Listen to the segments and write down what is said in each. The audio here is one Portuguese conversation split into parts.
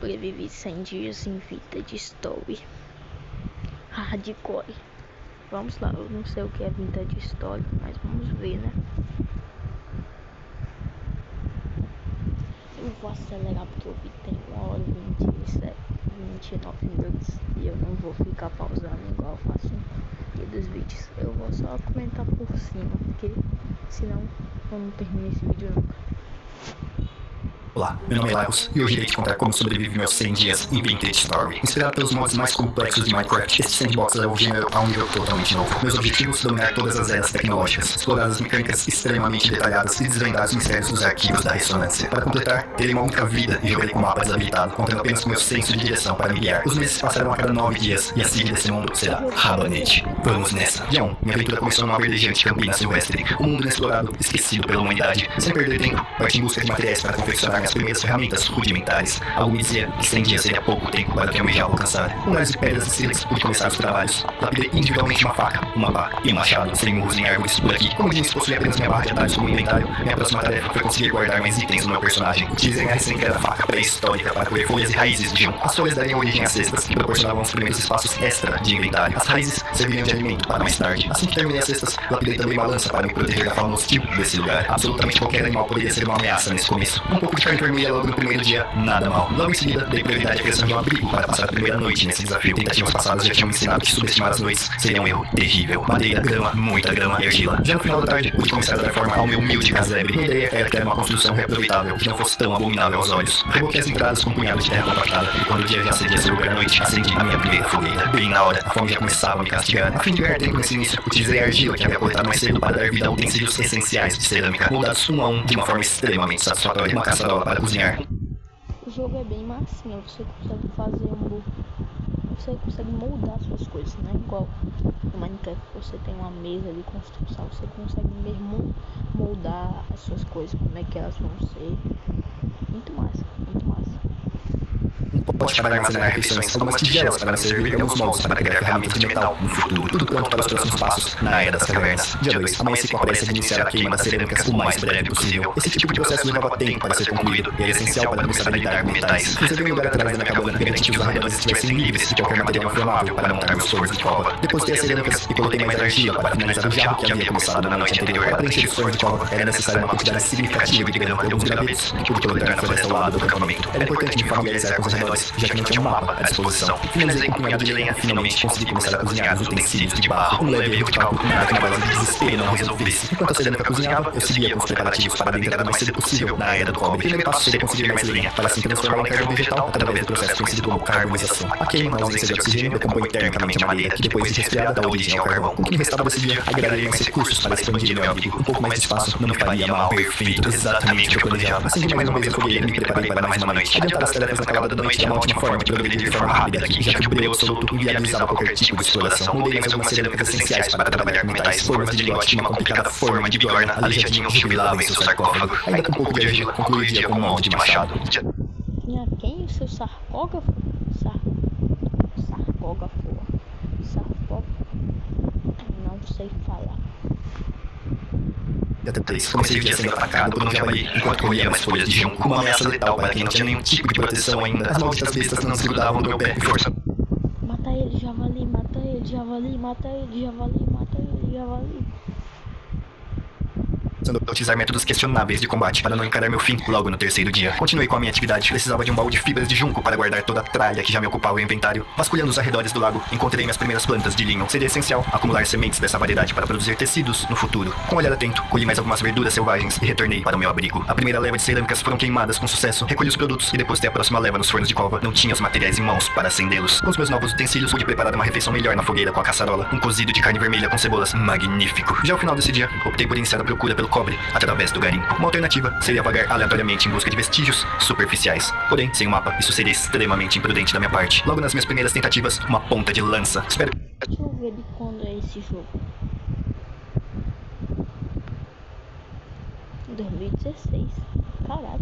Sobrevivi 100 dias em vida de story. Hardcore. Vamos lá, eu não sei o que é vida de story, mas vamos ver, né? Eu vou acelerar porque o vídeo tem 1h29 minutos e eu não vou ficar pausando igual eu faço dos vídeos. Eu vou só comentar por cima, porque senão eu não termino esse vídeo nunca. Olá, meu nome é Lagos e hoje irei te contar como sobrevivi meus 100 dias em Vintage Story. Inspirado pelos mods mais complexos de Minecraft, este sandbox leva o gênero a um nível totalmente novo. Meus objetivos: dominar todas as eras tecnológicas, explorar as mecânicas extremamente detalhadas e desvendar os mistérios dos arquivos da ressonância. Para completar, terei uma única vida e jogarei com o mapa desabilitado, contando apenas com meu senso de direção para me guiar. Os meses passarão a cada 9 dias e a seguir desse mundo será Rabanete. Vamos nessa. Dia 1. Minha aventura começou numa verdejante campina silvestre, um mundo inexplorado, esquecido pela humanidade. Sem perder tempo, parti em busca de materiais para confeccionar minhas primeiras ferramentas rudimentares. Algo me dizia que 100 dias seria pouco tempo para o que eu almejava alcançar. Com galhos de pedras e sílex pude começar os trabalhos. Lapidei individualmente uma faca, uma pá e um machado, sem murros nem árvores por aqui. Como disse, possui apenas minha barra de atalhos como inventário, minha próxima tarefa foi conseguir guardar mais itens no meu personagem. Utilizei minha recém-criada faca pré-histórica para colher folhas e raízes de junco. As folhas dariam origem a cestas, que proporcionavam os primeiros espaços extra de inventário. As raízes serviriam de alimento para mais tarde. Assim que terminei as cestas, lapidei também uma lança para me proteger da fauna hostil desse lugar. Absolutamente qualquer animal poderia ser uma ameaça nesse começo. Um pouco de carne vermelha logo no primeiro dia, nada mal. Logo em seguida, dei prioridade à criação de um abrigo para passar a primeira noite nesse desafio. Tentativas passadas já tinham me ensinado que subestimar as noites seria um erro terrível. Madeira, grama, muita grama e argila. Já no final da tarde, pude começar a dar forma ao meu humilde casebre. Minha ideia era criar uma construção reaproveitável, que não fosse tão abominável aos olhos. Reboquei as entradas com um punhado de terra compactada, e quando o dia já cedia ser lugar à noite, acendi a minha primeira fogueira. Bem na hora, a fome já começava a me castigar. A fim de ganhar tempo nesse início, utilizei a argila que havia coletado mais cedo para dar vida a utensílios essenciais de cerâmica, moldados um a um de uma forma extremamente satisfatória. Uma caçarola para cozinhar. O jogo é bem massinho, você consegue fazer você consegue moldar suas coisas, não é igual no Minecraft, você tem uma mesa de construção, você consegue mesmo moldar as suas coisas, como é que elas vão ser. Muito massa, muito massa. Um pote para armazenar refeições, algumas tigelas para me servir e alguns moldes para criar ferramentas de metal no futuro. Tudo pronto para os próximos passos na Era das Cavernas. Dia 2. Amanheci com a pressa de iniciar a queima das cerâmicas o mais breve possível. Esse tipo de processo levava tempo para ser concluído e era essencial para começar a lidar com metais. Reservei um lugar atrás da minha cabana e garanti que os arredores estivessem livres de qualquer material inflamável para montar meus fornos de cova. Depositei as cerâmicas e coloquei mais argila para finalizar o jarro que havia começado na noite anterior. Para preencher os fornos de cova era necessária uma quantidade significativa de grão e alguns gravetos que pude coletar na floresta ao lado do acampamento. Era importante me familiarizar com os arredores, já que não tinha um mapa à disposição. Finalizei com um punhado de lenha e finalmente consegui começar a cozinhar os utensílios de barro. Um leve erro de cálculo, nada que na base de desespero não resolvesse. Enquanto a cerâmica cozinhava, eu seguia com os preparativos para a entrada o mais cedo possível na Era do Cobre. O primeiro passo seria conseguir mais lenha, para assim transformá-la em carvão vegetal através do processo conhecido como carbonização. A queima, na ausência de oxigênio, decompõe termicamente a madeira, que depois de resfriada dá origem ao carvão. Com o que me restava desse dia, agregaria mais recursos para expandir meu abrigo. Um pouco mais de espaço não me faria mal. Perfeito, exatamente o que eu planejava. Acendi mais uma vez a fogueira e me preparei para mais uma noite. Adiantar as tarefas na calada da noite é uma ótima forma de progredir de forma rápida aqui, já que o breu absoluto inviabilizava qualquer tipo de exploração. Mudei mais algumas cerâmicas essenciais para trabalhar com metais, formas de lingote e uma complicada forma de bigorna aleijadinho jubilava em seu sarcófago. Ainda com um pouco de argila, concluí o dia com um molde de machado. Tinha quem? O seu sarcógrafo? Sarcógrafo. Não sei falar. Dia 3. Comecei o dia sendo atacado por um javali enquanto colhia mais folhas de junco. Uma ameaça letal para quem não tinha nenhum tipo de proteção ainda. As malditas bestas não se grudavam do meu pé e força. Mata ele, javali, mata ele, javali, mata ele, javali, mata ele, javali. Utilizar métodos questionáveis de combate para não encarar meu fim logo no terceiro dia. Continuei com a minha atividade. Precisava de um baú de fibras de junco para guardar toda a tralha que já me ocupava o inventário. Vasculhando os arredores do lago, encontrei minhas primeiras plantas de linho. Seria essencial acumular sementes dessa variedade para produzir tecidos no futuro. Com um olhar atento, colhi mais algumas verduras selvagens e retornei para o meu abrigo. A primeira leva de cerâmicas foram queimadas com sucesso. Recolhi os produtos e depositei a próxima leva nos fornos de cova. Não tinha os materiais em mãos para acendê-los. Com os meus novos utensílios, pude preparar uma refeição melhor na fogueira com a caçarola. Um cozido de carne vermelha com cebolas. Magnífico. Já ao final desse dia, optei por iniciar a procura pelo cobre através do garimpo. Uma alternativa seria vagar aleatoriamente em busca de vestígios superficiais. Porém, sem um mapa, isso seria extremamente imprudente da minha parte. Logo nas minhas primeiras tentativas, uma ponta de lança. Espero... Deixa eu ver de quando é esse jogo. 2016. Caraca,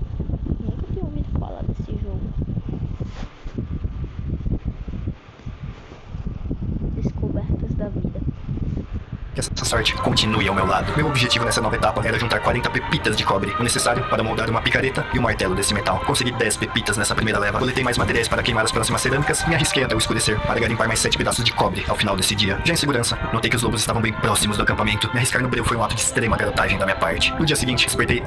nunca tinha ouvido falar desse jogo. Descobertas da vida. que essa sorte continue ao meu lado. Meu objetivo nessa nova etapa era juntar 40 pepitas de cobre, o necessário para moldar uma picareta e um martelo desse metal. Consegui 10 pepitas nessa primeira leva, coletei mais materiais para queimar as próximas cerâmicas e me arrisquei até o escurecer para garimpar mais 7 pedaços de cobre ao final desse dia. Já em segurança, notei que os lobos estavam bem próximos do acampamento. Me arriscar no breu foi um ato de extrema garotagem da minha parte. No dia seguinte, despertei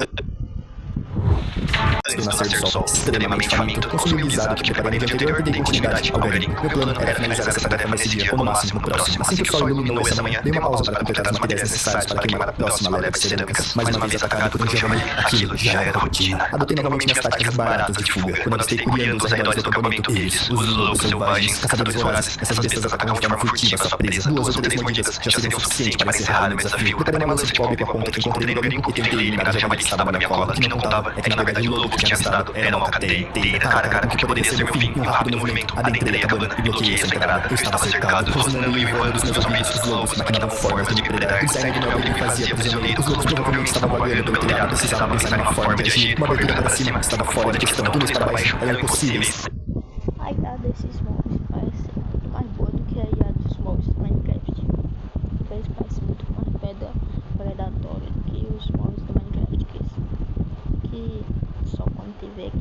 do nascer do sol, extremamente faminto. Consumi o guisado que preparei no dia anterior e dei continuidade ao garimpo. Meu plano era finalizar essa tarefa nesse dia, ou no máximo no próximo. Assim que o sol iluminou essa manhã, dei uma pausa para completar as materiais necessárias para queimar a próxima leva de cerâmicas. Mais uma vez atacado por um javali, aquilo já era rotina. Adotei novamente minhas táticas baratas de fuga. Quando avistei curiando os arredores do acampamento, eles, os lobos selvagens, caçadores vorazes, essas bestas atacavam de forma furtiva sua presa. 2 ou 3 mordidas já seriam suficientes para encerrar meu desafio. Preparei uma lança de cobre com a ponta que encontrei no garimpo e tentei eliminar o javali que estava na minha cola. O que não contava é que na verdade o lobo que tinha avistado era uma cadeia inteira, cara a cara, com que poderia ser meu fim. Em um rápido movimento, adentrei a cabana e bloqueei essa entrada. Eu estava cercado, rosnando e voando dos meus ouvidos. Os lobos maquinavam formas de me predar. O design do meu abrigo fazia prisioneiro. Os lobos provavelmente estavam vagando pelo telhado. Precisava pensar em uma forma de agir. Uma abertura para cima estava fora de questão. Túneis para baixo eram impossíveis. A IA desses mods parece muito mais boa do que a IA dos mods do Minecraft. Eles parecem muito mais predatória do que os mods do Minecraft. Que só quando tiver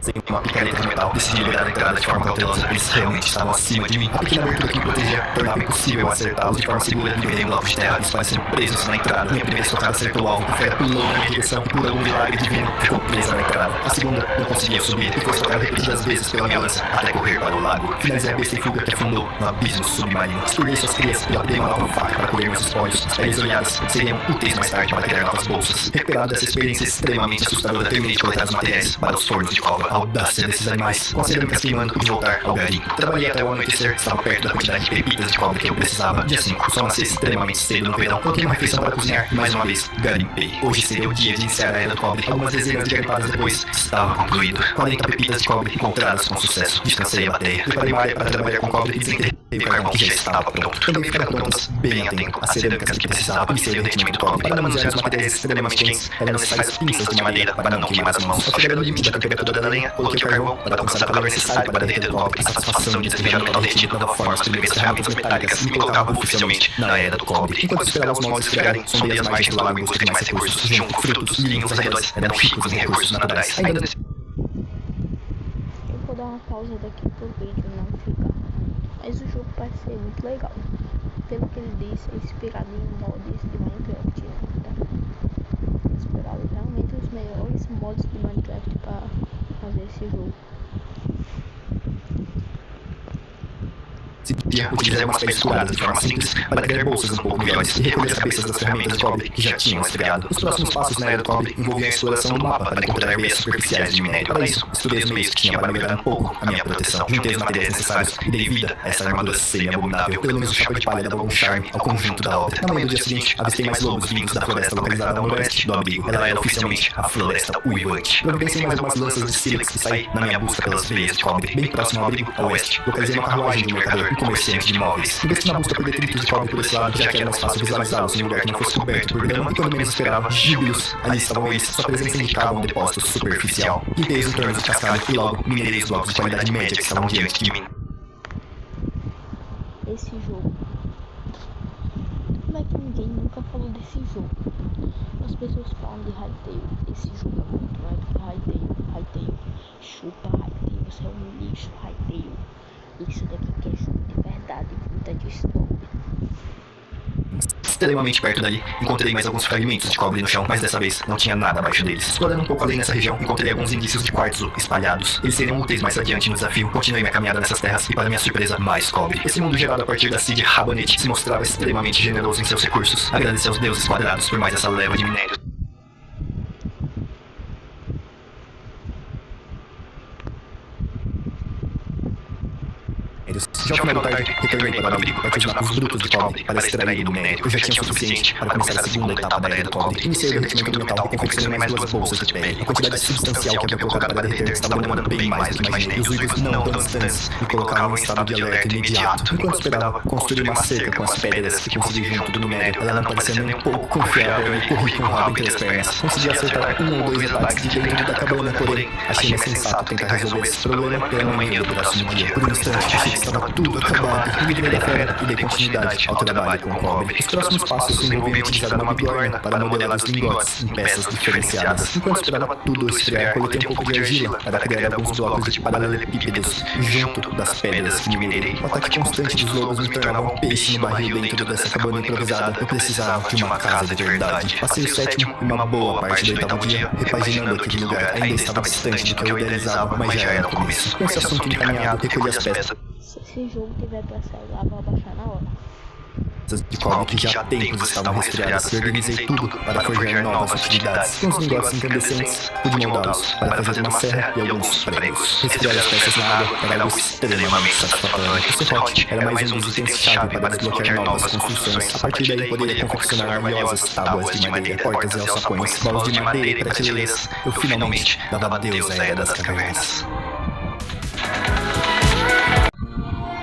Sem uma picareta de metal, decidi liberar a entrada de forma cautelosa. Eles realmente estavam acima de mim. A pequena abertura que me protegia tornava impossível acertá-los de forma segura. Liberei um bloco de terra, eles pareciam presos na entrada. Minha primeira estocada acertou o alvo. A fera pulou na minha direção e, por algum milagre divino, ficou presa na entrada. A segunda não conseguia subir e foi estocada repetidas vezes pela minha lança até correr para o lago. Finalizei a besta em fuga que afundou no abismo submarino. Expurguei suas crias e lapidei uma nova faca para colher meus espólios. As peles olhadas seriam úteis mais tarde para criar novas bolsas. Recuperado dessa experiência extremamente assustadora, terminei de coletar os materiais para os fornos de cova. A audácia desses animais, com as cerâmicas queimando, pude voltar ao garimpo. Trabalhei até o anoitecer, estava perto da quantidade de pepitas de cobre que eu precisava. Dia 5, o sol nasceu extremamente cedo no verão. Coloquei uma refeição para cozinhar e mais uma vez garimpei. Hoje seria o dia de iniciar a era do cobre. Algumas dezenas de garimpadas depois, estava concluído. 40 pepitas de cobre encontradas com sucesso. Descansei a bateria. Preparei uma área para trabalhar com cobre e desenterrei o carvão que já estava pronto. Também ficaram prontas, bem a tempo, as cerâmicas que precisava. Iniciei o derretimento do cobre. Para manusear os materiais extremamente quentes, eram necessárias pinças de madeira para não queimar as mãos. Ao chegar no limite da temperatura da lenha, coloquei o carvão para alcançar a calor necessário para derreter o cobre. A satisfação de despejar o metal derretido dava forma às primeiras ferramentas metálicas e me colocava oficialmente na era do cobre. Enquanto esperava os moldes esfriarem, sondei as margens do lago em busca de mais recursos. Junco, frutos, milhinhos aos arredores eram ricos em recursos naturais. Ainda nesse... Eu vou dar uma pausa daqui pro vídeo não ficar. Mas o jogo parece ser muito legal. Pelo que ele disse, é inspirado em mods de Minecraft, né? Tá? Inspirado realmente os melhores mods de Minecraft para fazer esse jogo. Utilizei algumas peças curadas de forma simples para criar bolsas um pouco melhores e recolher as cabeças das ferramentas de cobre que já tinham esfriado. Os próximos passos na era do cobre envolviam a exploração do mapa para encontrar veias superficiais de minério. Para isso, estudei os meios que tinha para melhorar um pouco a minha proteção. Juntei os materiais necessários e dei vida a essa armadura semi-abominável. Pelo menos o chapéu de palha dava algum charme ao conjunto da obra. Na manhã do dia seguinte, avistei mais lobos vindos da floresta localizada ao noroeste do abrigo. Ela era oficialmente a Floresta Uivante. Providenciei mais algumas lanças de sílex e saí na minha busca pelas veias de cobre. Bem próximo ao abrigo, a oeste, localizei uma carruagem de um mercador e comerciante de móveis. Investi na busca por detritos de cobre por esse lado, já que era mais fácil visualizá-los em um lugar que não fosse coberto por grama, e quando menos esperava, júbilos. Ali estavam eles, sua presença indicava um depósito superficial. Limpei os entornos de cascalho e logo minerei os blocos de qualidade média que estavam diante de mim. Esse jogo. Como é que ninguém nunca falou desse jogo? As pessoas falam de Hytale. Esse jogo é muito mais do que Hytale. Hytale, chupa Hytale, você é um lixo, Hytale. Isso daqui que é jogo de verdade, luta de stop. Extremamente perto dali, encontrei mais alguns fragmentos de cobre no chão, mas dessa vez não tinha nada abaixo deles. Explorando um pouco além nessa região, encontrei alguns indícios de quartzo espalhados. Eles seriam úteis mais adiante no desafio. Continuei minha caminhada nessas terras e, para minha surpresa, mais cobre. Esse mundo gerado a partir da Seed Rabanete se mostrava extremamente generoso em seus recursos. Agradeci aos deuses quadrados por mais essa leva de minérios. Já ao final da tarde, retornei para o abrigo para utilizar os brutos de cobre para extrair do minério. Eu já tinha o suficiente para começar a segunda etapa da era do cobre. Iniciei o derretimento do metal e confeccionei mais 2 bolsas de pele. A quantidade substancial que havia colocado para derreter estava demorando bem mais do que imaginei. Os uivos não tão distantes me colocavam em estado de alerta imediato. Enquanto esperava, construí uma cerca com as pedras que consegui junto do minério. Ela não parecia nem um pouco confiável e corri com o rabo entre as pernas. Consegui acertar 1 ou 2 ataques de dentro da cabana, porém achei mais sensato tentar resolver esse problema pela manhã do próximo dia. Por um instante, achei que estava tudo acabado. Me livrei da fera e dei continuidade ao trabalho com o cobre. Os próximos passos envolviam utilizar uma bigorna para modelar os lingotes em peças diferenciadas. Enquanto esperava tudo esfriar, coletei um pouco de argila para criar alguns blocos de paralelepípedos junto das pedras que minerei. O ataque constante dos lobos me tornava um peixe no barril dentro dessa cabana improvisada. Eu precisava de uma casa de verdade. Passei o sétimo e uma boa parte do oitavo dia repaginando aquele lugar. Ainda estava distante do que eu idealizava, mas já era o começo. Com esse assunto encaminhado, recolhi as peças Se esse jogo tiver pra celular, vou abaixar na hora. de cobre que já há tempos estavam resfriadas e organizei tudo para forjar novas utilidades. Com os lingotes incandescentes, pude moldá-los para fazer uma serra e alguns pregos. Resfriar as peças na água era algo extremamente satisfatório. O serrote era mais um dos itens-chave para desbloquear novas construções. A partir daí poderia confeccionar valiosas tábuas de madeira, portas e alçapões, baús de madeira e prateleiras. Eu finalmente dava adeus à Era das Cavernas.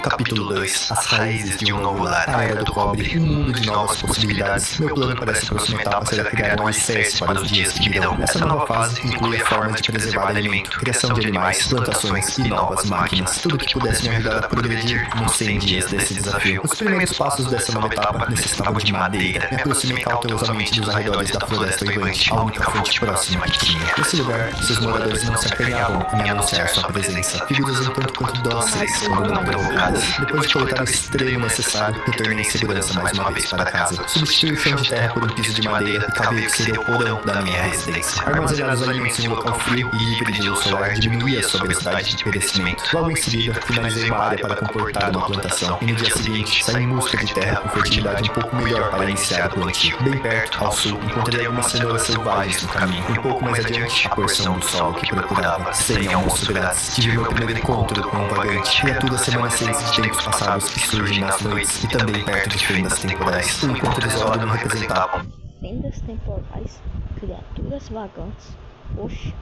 Capítulo 2. As raízes de um novo lar. A Era do Cobre. Um mundo de novas possibilidades. Meu plano para essa próxima etapa será criar um alicerce para os dias que virão. Essa nova fase inclui a forma de preservar alimento, criação de animais, plantações e novas máquinas. Tudo que pudesse me ajudar a progredir nos 100 dias desse desafio. Os primeiros passos dessa nova etapa necessitavam de madeira. Me aproximei cautelosamente dos arredores da Floresta Uivante, a única fonte próxima que tinha. Nesse lugar, seus moradores não se acanhavam em anunciar sua presença. Figuras um tanto quanto dóceis, quando não provocadas. Depois de coletar o estreio necessário, retornei em segurança mais uma vez para casa. Substituí o chão de terra por um piso de madeira e cavei o que seria o porão da minha residência. Armazenar os alimentos em um local frio e livre de luz solar diminuía sua velocidade de perecimento. Logo em seguida, finalizei uma área para comportar uma plantação e no dia seguinte, saí em busca de terra com fertilidade um pouco melhor para iniciar o plantio. Bem perto, ao sul, encontrei algumas cenouras selvagens no caminho. Um pouco mais adiante, a porção do solo que procurava. Sem almoço grátis, tive meu primeiro encontro com um vagante. Criaturas remanescentes de tempos passados que surgem nas noites e também perto de fendas temporais. O encontro isolado me representava. Fendas temporais, criaturas vagantes. Oxi.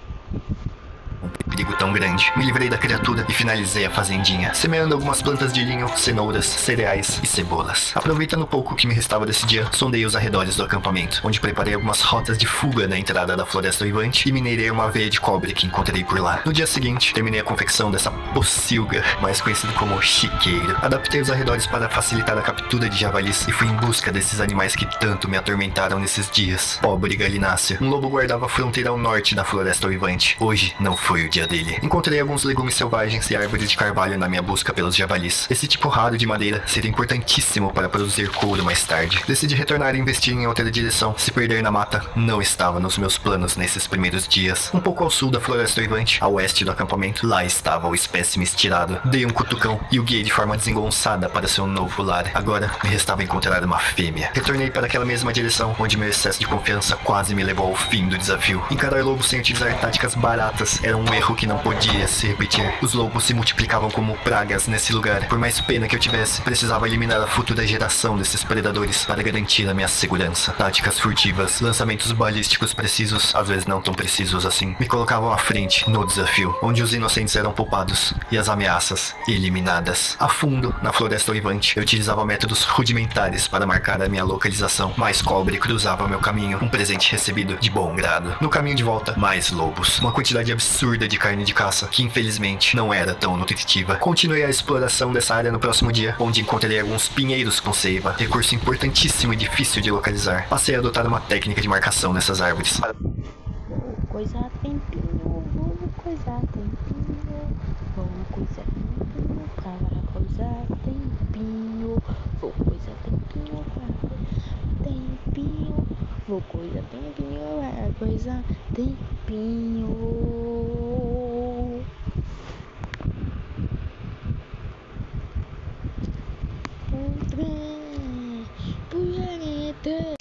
Um perigo tão grande. Me livrei da criatura e finalizei a fazendinha, semeando algumas plantas de linho, cenouras, cereais e cebolas. Aproveitando o pouco que me restava desse dia, sondei os arredores do acampamento, onde preparei algumas rotas de fuga na entrada da Floresta Uivante e minerei uma veia de cobre que encontrei por lá. No dia seguinte, terminei a confecção dessa pocilga, mais conhecido como chiqueiro. Adaptei os arredores para facilitar a captura de javalis e fui em busca desses animais que tanto me atormentaram nesses dias. Pobre galinácea. Um lobo guardava a fronteira ao norte da Floresta Uivante. Hoje não foi o dia dele. Encontrei alguns legumes selvagens e árvores de carvalho na minha busca pelos javalis. Esse tipo raro de madeira seria importantíssimo para produzir couro mais tarde. Decidi retornar e investir em outra direção. Se perder na mata não estava nos meus planos nesses primeiros dias. Um pouco ao sul da Floresta Uivante, a oeste do acampamento, lá estava o espécime estirado. Dei um cutucão e o guiei de forma desengonçada para seu novo lar. Agora me restava encontrar uma fêmea. Retornei para aquela mesma direção, onde meu excesso de confiança quase me levou ao fim do desafio. Encarar lobos sem utilizar táticas baratas era um erro que não podia se repetir. Os lobos se multiplicavam como pragas nesse lugar. Por mais pena que eu tivesse, precisava eliminar a futura geração desses predadores para garantir a minha segurança. Táticas furtivas, lançamentos balísticos precisos, às vezes não tão precisos assim, me colocavam à frente no desafio, onde os inocentes eram poupados e as ameaças eliminadas. A fundo, na Floresta Uivante, eu utilizava métodos rudimentares para marcar a minha localização. Mais cobre cruzava meu caminho, um presente recebido de bom grado. No caminho de volta, mais lobos. Uma quantidade absurda de carne de caça, que infelizmente não era tão nutritiva. Continuei a exploração dessa área no próximo dia, onde encontrei alguns pinheiros com seiva, recurso importantíssimo e difícil de localizar. Passei a adotar uma técnica de marcação nessas árvores. Vou coisar tempinho, vou coisar tempinho, vou coisar tempinho, para coisar tempinho, vou coisar tempinho, para coisar tempinho, vou coisar tempinho, para coisar tempinho.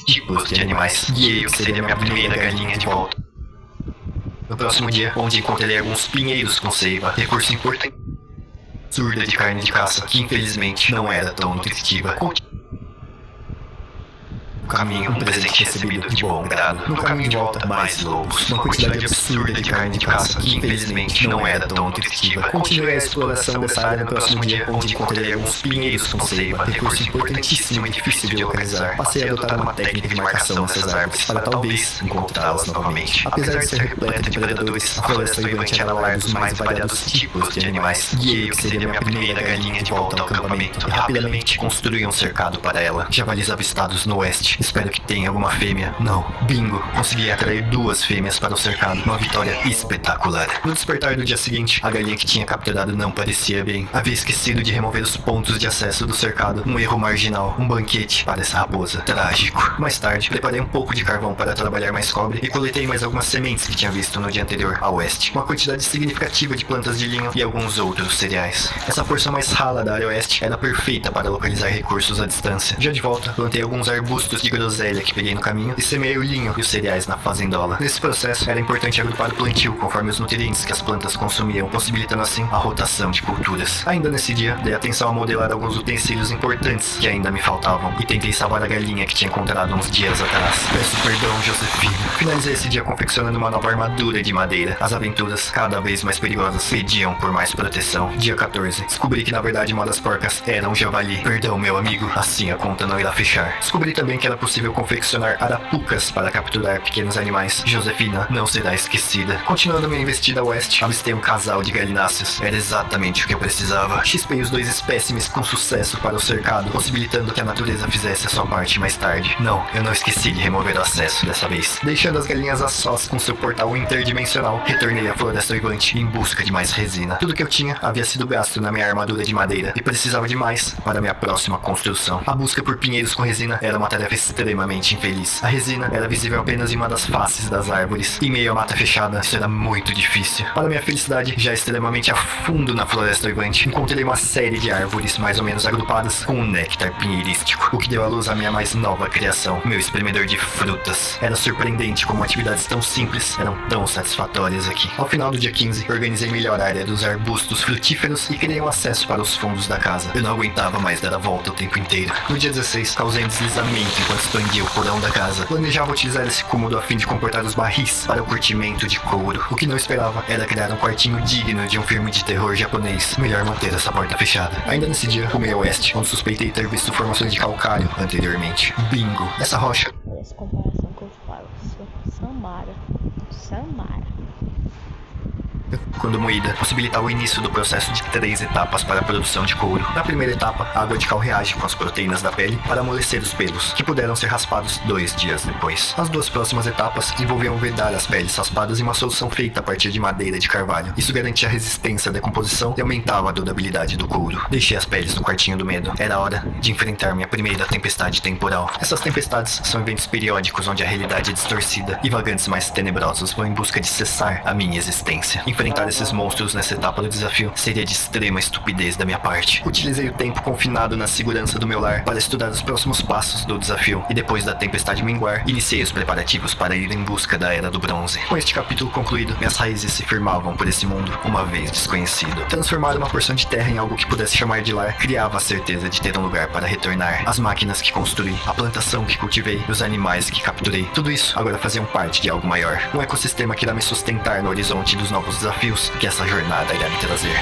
Tipos de animais. Guiei o que seria minha primeira galinha de volta. No próximo dia, onde encontrei alguns pinheiros com seiva, recurso importante. Surda de carne de caça, que infelizmente não era tão nutritiva. caminho, um presente recebido de bom grado. No caminho de volta, mais lobos. Uma quantidade absurda de carne de caça, que infelizmente não era tão nutritiva. Continuei a exploração dessa área no próximo dia, onde encontrei alguns pinheiros com seiva, recurso importantíssimo e difícil de localizar. Passei a adotar uma técnica de marcação nessas árvores, para talvez encontrá-las novamente. Apesar de ser repleta de predadores, a floresta uivante era lar dos mais variados tipos de animais. Guiei o que seria minha primeira galinha de volta ao acampamento, e rapidamente construí um cercado para ela. Javalis avistados no oeste. Espero que tenha alguma fêmea. Não. Bingo. Consegui atrair 2 fêmeas para o cercado. Uma vitória espetacular. No despertar do dia seguinte, a galinha que tinha capturado não parecia bem. Havia esquecido de remover os pontos de acesso do cercado. Um erro marginal. Um banquete para essa raposa. Trágico. Mais tarde, preparei um pouco de carvão para trabalhar mais cobre e coletei mais algumas sementes que tinha visto no dia anterior a oeste. Uma quantidade significativa de plantas de linho e alguns outros cereais. Essa porção mais rala da área oeste era perfeita para localizar recursos à distância. Já de volta, plantei alguns arbustos de groselha que peguei no caminho e semeei o linho e os cereais na fazendola. Nesse processo, era importante agrupar o plantio conforme os nutrientes que as plantas consumiam, possibilitando assim a rotação de culturas. Ainda nesse dia, dei atenção a modelar alguns utensílios importantes que ainda me faltavam e tentei salvar a galinha que tinha encontrado uns dias atrás. Peço perdão, Josefina. Finalizei esse dia confeccionando uma nova armadura de madeira. As aventuras, cada vez mais perigosas, pediam por mais proteção. Dia 14. Descobri que na verdade uma das porcas era um javali. Perdão, meu amigo, assim a conta não irá fechar. Descobri também que era possível confeccionar arapucas para capturar pequenos animais. Josefina não será esquecida. Continuando minha investida a oeste, avistei um casal de galináceos. Era exatamente o que eu precisava. Chispei os 2 espécimes com sucesso para o cercado, possibilitando que a natureza fizesse a sua parte mais tarde. Não, eu não esqueci de remover o acesso dessa vez. Deixando as galinhas a sós com seu portal interdimensional, retornei à floresta uivante em busca de mais resina. Tudo que eu tinha havia sido gasto na minha armadura de madeira e precisava de mais para minha próxima construção. A busca por pinheiros com resina era uma tarefa extremamente infeliz. A resina era visível apenas em uma das faces das árvores. Em meio à mata fechada, isso era muito difícil. Para minha felicidade, já extremamente a fundo na floresta uivante, encontrei uma série de árvores mais ou menos agrupadas com um néctar pinheirístico, o que deu à luz à minha mais nova criação, meu espremedor de frutas. Era surpreendente como atividades tão simples eram tão satisfatórias aqui. Ao final do dia 15, organizei melhor a área dos arbustos frutíferos e criei um acesso para os fundos da casa. Eu não aguentava mais dar a volta o tempo inteiro. No dia 16, causei um deslizamento enquanto expandia o porão da casa. Planejava utilizar esse cômodo a fim de comportar os barris para o curtimento de couro. O que não esperava era criar um quartinho digno de um filme de terror japonês. Melhor manter essa porta fechada. Ainda nesse dia, rumei ao oeste, onde suspeitei ter visto formações de calcário anteriormente. Bingo! Essa rocha... Essa comparação que eu falo, Samara. Quando moída, possibilitava o início do processo de 3 etapas para a produção de couro. Na primeira etapa, a água de cal reage com as proteínas da pele para amolecer os pelos, que puderam ser raspados 2 dias depois. As 2 próximas etapas envolviam vedar as peles raspadas em uma solução feita a partir de madeira de carvalho. Isso garantia a resistência à decomposição e aumentava a durabilidade do couro. Deixei as peles no quartinho do medo. Era hora de enfrentar minha primeira tempestade temporal. Essas tempestades são eventos periódicos onde a realidade é distorcida e vagantes mais tenebrosos vão em busca de cessar a minha existência. Enfrentar esses monstros nessa etapa do desafio seria de extrema estupidez da minha parte. Utilizei o tempo confinado na segurança do meu lar para estudar os próximos passos do desafio e depois da tempestade minguar, iniciei os preparativos para ir em busca da Era do Bronze. Com este capítulo concluído, minhas raízes se firmavam por esse mundo, uma vez desconhecido. Transformar uma porção de terra em algo que pudesse chamar de lar criava a certeza de ter um lugar para retornar. As máquinas que construí, a plantação que cultivei, os animais que capturei, tudo isso agora faziam parte de algo maior. Um ecossistema que irá me sustentar no horizonte dos novos desafios que essa jornada irá me trazer.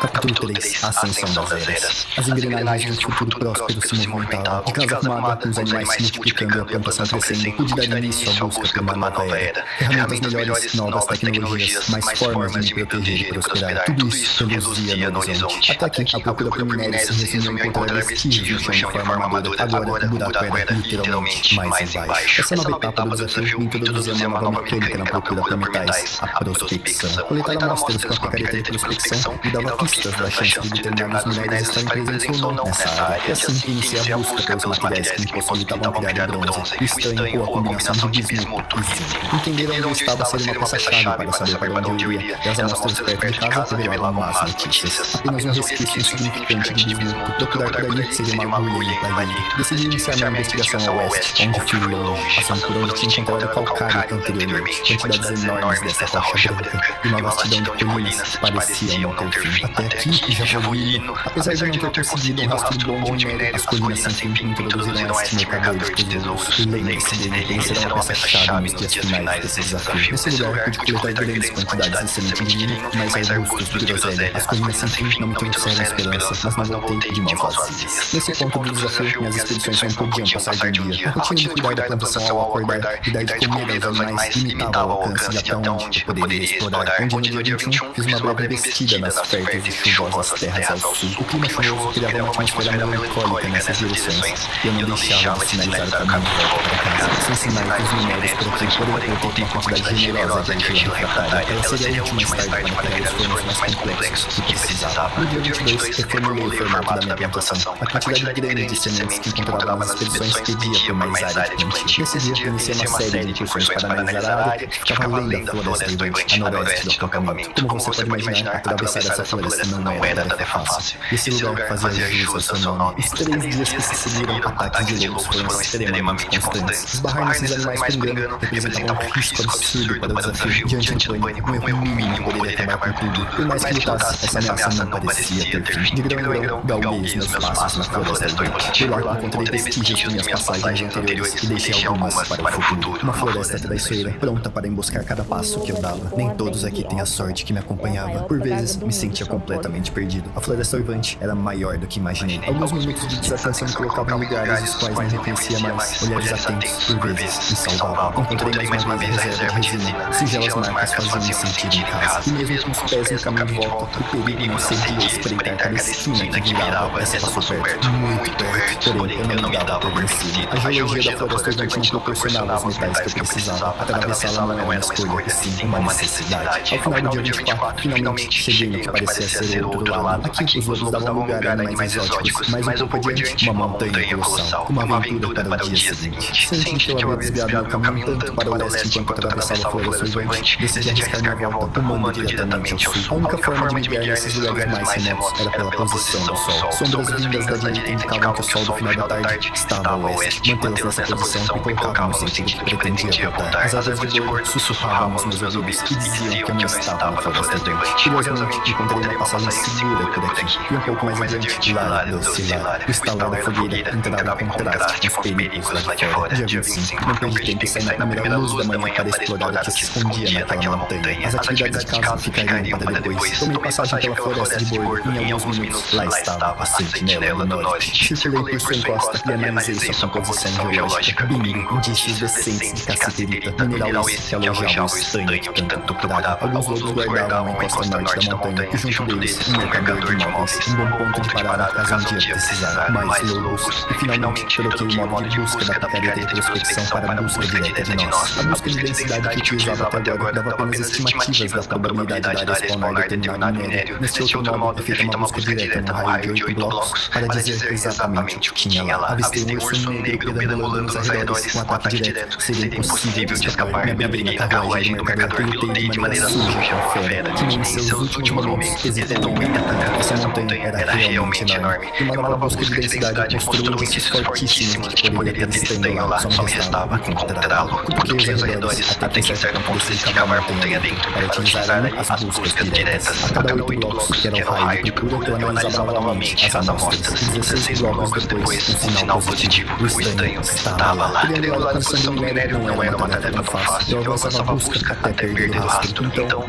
Capítulo 3. A Ascensão das Eras. As engrenagens de um futuro próspero se movimentavam. De casa arrumada, os animais se multiplicando e a plantação crescendo, pude dar início à busca por uma nova era. Ferramentas melhores, novas tecnologias, mais formas de me proteger e prosperar. Tudo isso reluzia no horizonte. Até aqui, a procura por minérios se resumiu a encontrar vestígios no chão de forma armadura. Agora, o buraco era literalmente mais embaixo. Essa nova etapa do desafio me introduzia uma nova mecânica na procura por metais, a prospecção. Coletar amostras com a picareta de prospecção me dava pistas da chance de determinados minérios estarem presentes ou não nessa área, e assim inicia a busca pelos materiais que impossibilitavam criar o bronze, o estanho ou a combinação de bismuto e zinco. Entenderam onde estava ser uma peça-chave para saber para onde eu ia, e as amostras perto de casa revelavam más notícias. Apenas um resquício insignificante de bismuto. Procurar por ali seria uma agulha para ali. Decidi iniciar minha investigação ao oeste, onde fui longe, passando por onde tinha encontrado calcário anteriormente, quantidades enormes dessa rocha branca, e uma vastidão de colinas que pareciam não ter fim. Até aqui já foi indo. Apesar de não ter conseguido um rastro bom de minério, as colinas sem fim introduziram este mercador de tesouros. E lembre-se dele, ele será uma peça-chave nos dias finais desse desafio. Nesse lugar, pude coletar grandes quantidades de semente de vinho, mais arbustos de groselha. As colinas sem fim não me trouxeram esperança, mas não voltei de mãos vazias. Nesse ponto do desafio, minhas expedições não podiam passar de um dia. A rotina de cuidar da plantação ao acordar e dar de comer aos animais limitava o alcance de até onde eu poderia explorar. Onde no dia 21 fiz uma breve investida nas férteis e chuvosas terras ao sul. O clima chuvoso criava uma atmosfera melancólica nessas direções, e eu não deixava de sinalizar o caminho de volta para casa, sem sinal que os minérios por aqui poderiam ter uma quantidade generosa de energia refratária. Ela seria útil mais tarde para criar os fornos mais complexos que precisava. No dia 22, reformulei o formato da minha plantação. A quantidade grande de sementes que encontrava nas expedições pedia por mais área de plantio. Nesse dia, iniciei uma série de incursões para analisar a área que ficava além da floresta uivante, a noroeste do acampamento. Como você pode imaginar, atravessar essa floresta não era tarefa fácil. Esse lugar fazia jus ao seu nome. Os 3 dias que se seguiram, ataques de lobos foram extremamente constantes. Esbarrar nesses animais por engano representava um risco absurdo para o desafio. Diante do pânico, um erro mínimo poderia acabar com tudo. Por mais que lutasse, essa ameaça não parecia ter fim. De grão em grão, galguei os meus passos na floresta uivante. Por lá, encontrei vestígios de minhas passagens anteriores e deixei algumas para o futuro. Uma floresta traiçoeira, pronta para emboscar cada passo que eu dava. Nem todos aqui têm a sorte que me acompanhava. Por vezes, me sentia completamente perdido. A floresta uivante era maior do que imaginei. Alguns minutos de desatenção me colocavam em lugares os quais não reconhecia mais. Olhares atentos, por vezes, me salvavam. Encontrei mais uma vez reserva de resina. Singelas marcas faziam me sentir em casa. E mesmo com os pés no caminho de volta, o perigo não cedia espreitar cada esquina que virava. Essa passou perto, muito perto. Porém, eu não me dava por vencido. A geologia da floresta uivante não proporcionava os metais que eu precisava. Atravessá-la não era uma escolha, sim uma necessidade. Ao final do dia 24, finalmente cheguei no que parecia ser o outro lado. Aqui, os lobos davam lugar a animais exóticos. Mais um pouco adiante, uma montanha colossal. Uma aventura para o dia seguinte. Senti que eu havia desviado meu caminho tanto para o leste enquanto atravessava a floresta uivante. Decidi arriscar minha volta, rumando diretamente ao sul. A única forma de me guiar nesses lugares mais remotos era pela posição do sol. Sombras vindas da direita indicavam que o sol do final da tarde estava ao oeste. Mantê-las nessa posição me colocava no sentido que pretendia apontar. As asas de boi sussurravam aos meus ouvidos e diziam que eu não estava na floresta uivante. Curiosamente, encontrei uma passagem segura por aqui. E um pouco mais adiante, lá doce lá, o estalar da fogueira entrava em contraste com os perigos lá de fora. Dia 25, não perdi tempo e saí na primeira luz da manhã para explorar o que se escondia naquela montanha. As atividades de casa ficariam para depois. Tomei passagem pela floresta de boi e em alguns minutos lá estava a sentinela do norte. Circulei por sua encosta e analisei sua composição geológica. Bingo, indícios decentes de cassiterita, mineral esse que alojava o estanho que tanto procurava. Alguns lobos guardavam a encosta norte da montanha e junto deles um mercador de móveis. Um bom ponto de parada caso um dia precisar. Mais lobos. E finalmente coloquei o modo de busca da picareta e prospecção para a busca direta de nós. A busca de densidade que utilizava até agora dava apenas estimativas da probabilidade da área spawnar determinado minério. Neste outro modo, é feita uma busca direta no raio de 8 blocos para dizer exatamente o que tinha lá. Avistei um urso negro perambulando nos arredores. Um ataque direto seria impossível de escapar. Me abriguei na carruagem do mercador e lutei de maneira suja com a fera, que nem em seus últimos momentos hesitou em me atacar. Essa montanha era realmente enorme. E uma nova busca de densidade mostrou indícios fortíssimos de que poderia ter estando lá. Só me restava encontrá-lo. Cutuquei os arredores até que em certo ponto decidi cavar a montanha dentro para utilizar as buscas diretas. A cada 8 blocos, que era o raio de procura, eu analisava novamente as amostras. 16 blocos depois, um sinal positivo. O estanho estava lá. Triangular alcançando o minério não era uma tarefa tão fácil. Eu avançava a busca até perder o rastro. Então...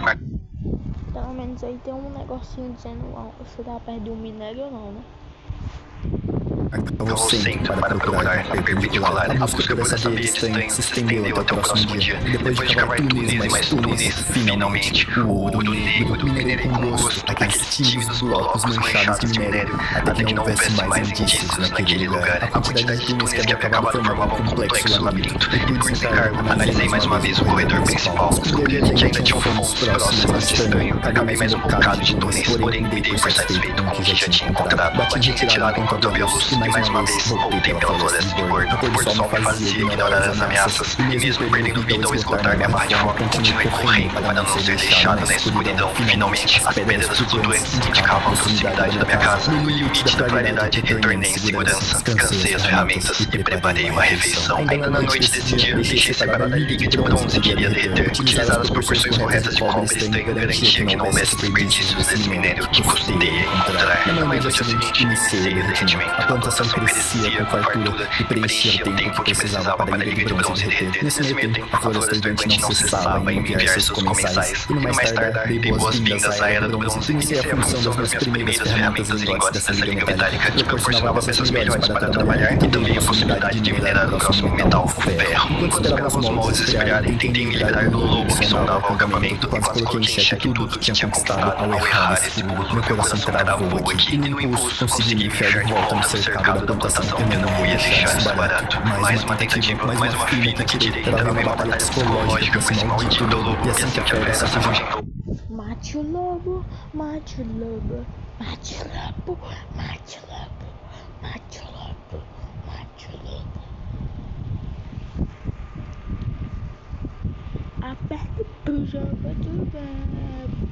Pelo menos aí tem um negocinho dizendo se tá perto de um minério ou não, né? Acabou o centro para procurar a perpendicular. A busca por essa veia estranha se estendeu até o próximo dia. E depois de cavar túneis e mais túneis, finalmente, o ouro negro minerei com gosto aqueles tímidos blocos manchados de minério, até que não houvesse mais indícios naquele lugar. A quantidade de túneis que havia cavado formava um complexo labirinto. E por desencargo, analisei mais uma vez o corredor principal. Descobri que ainda tinha fundos próximos ao estranho. Acabei mais um bocado de túneis, porém me dei por satisfeito com o que já tinha encontrado. Bati retirado com autoaviões e mais uma vez voltei pela floresta de bordo. O pôr do sol me fazia ignorar as ameaças, e mesmo perdendo vida ao esgotar minha barra de alma, continuei correndo para não ser deixado na escuridão. Finalmente, as pedras flutuantes indicavam a proximidade da minha casa. No limite da claridade, retornei em segurança, descansei as ferramentas e preparei uma refeição. Ainda na noite desse dia, deixei separar a liga de bronze que iria derreter, utilizar as proporções corretas de cobre estranho, garantia que não houvesse desperdícios desse minério que custei encontrar. Na manhã do dia seguinte, iniciei o derretimento. A plantação crescia com fartura e preenchia o tempo que precisava para a liga de bronze derreter. Nesse meio tempo, a floresta vivente não cessava em enviar seus comensais, e no mais tardar, dei boas-vindas à era do bronze. Iniciei a função das minhas primeiras ferramentas lingotes dessa liga metálica, que proporcionava peças melhores para trabalhar, e também a possibilidade de minerar o próximo metal, o ferro. Enquanto esperava os moldes esfriarem, tentei me livrar do lobo que sondava o acampamento, quase coloquei em xeque tudo que tinha conquistado ao errar esse pulo. Meu coração travou aqui, e no impulso consegui me enfiar de volta no cercado da plantação. Eu não ia deixar isso barato. Mais uma tentativa, mais uma fina que tirei. Travei uma batalha psicológica com esse maldito lobo, e assim que a fera se afugentou. Mate o lobo, mate o lobo, mate o lobo, mate o lobo, mate o lobo, mate o lobo. Aperta pro jogo do bebo.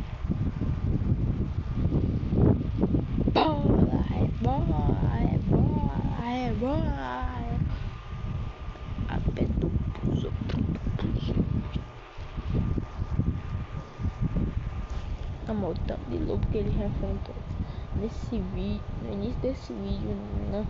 Bola, é bola, é bola, é bola. Aperta pro jogo do jogo. Amor, tanto de lobo que ele já enfrentou nesse vídeo, no início desse vídeo, né?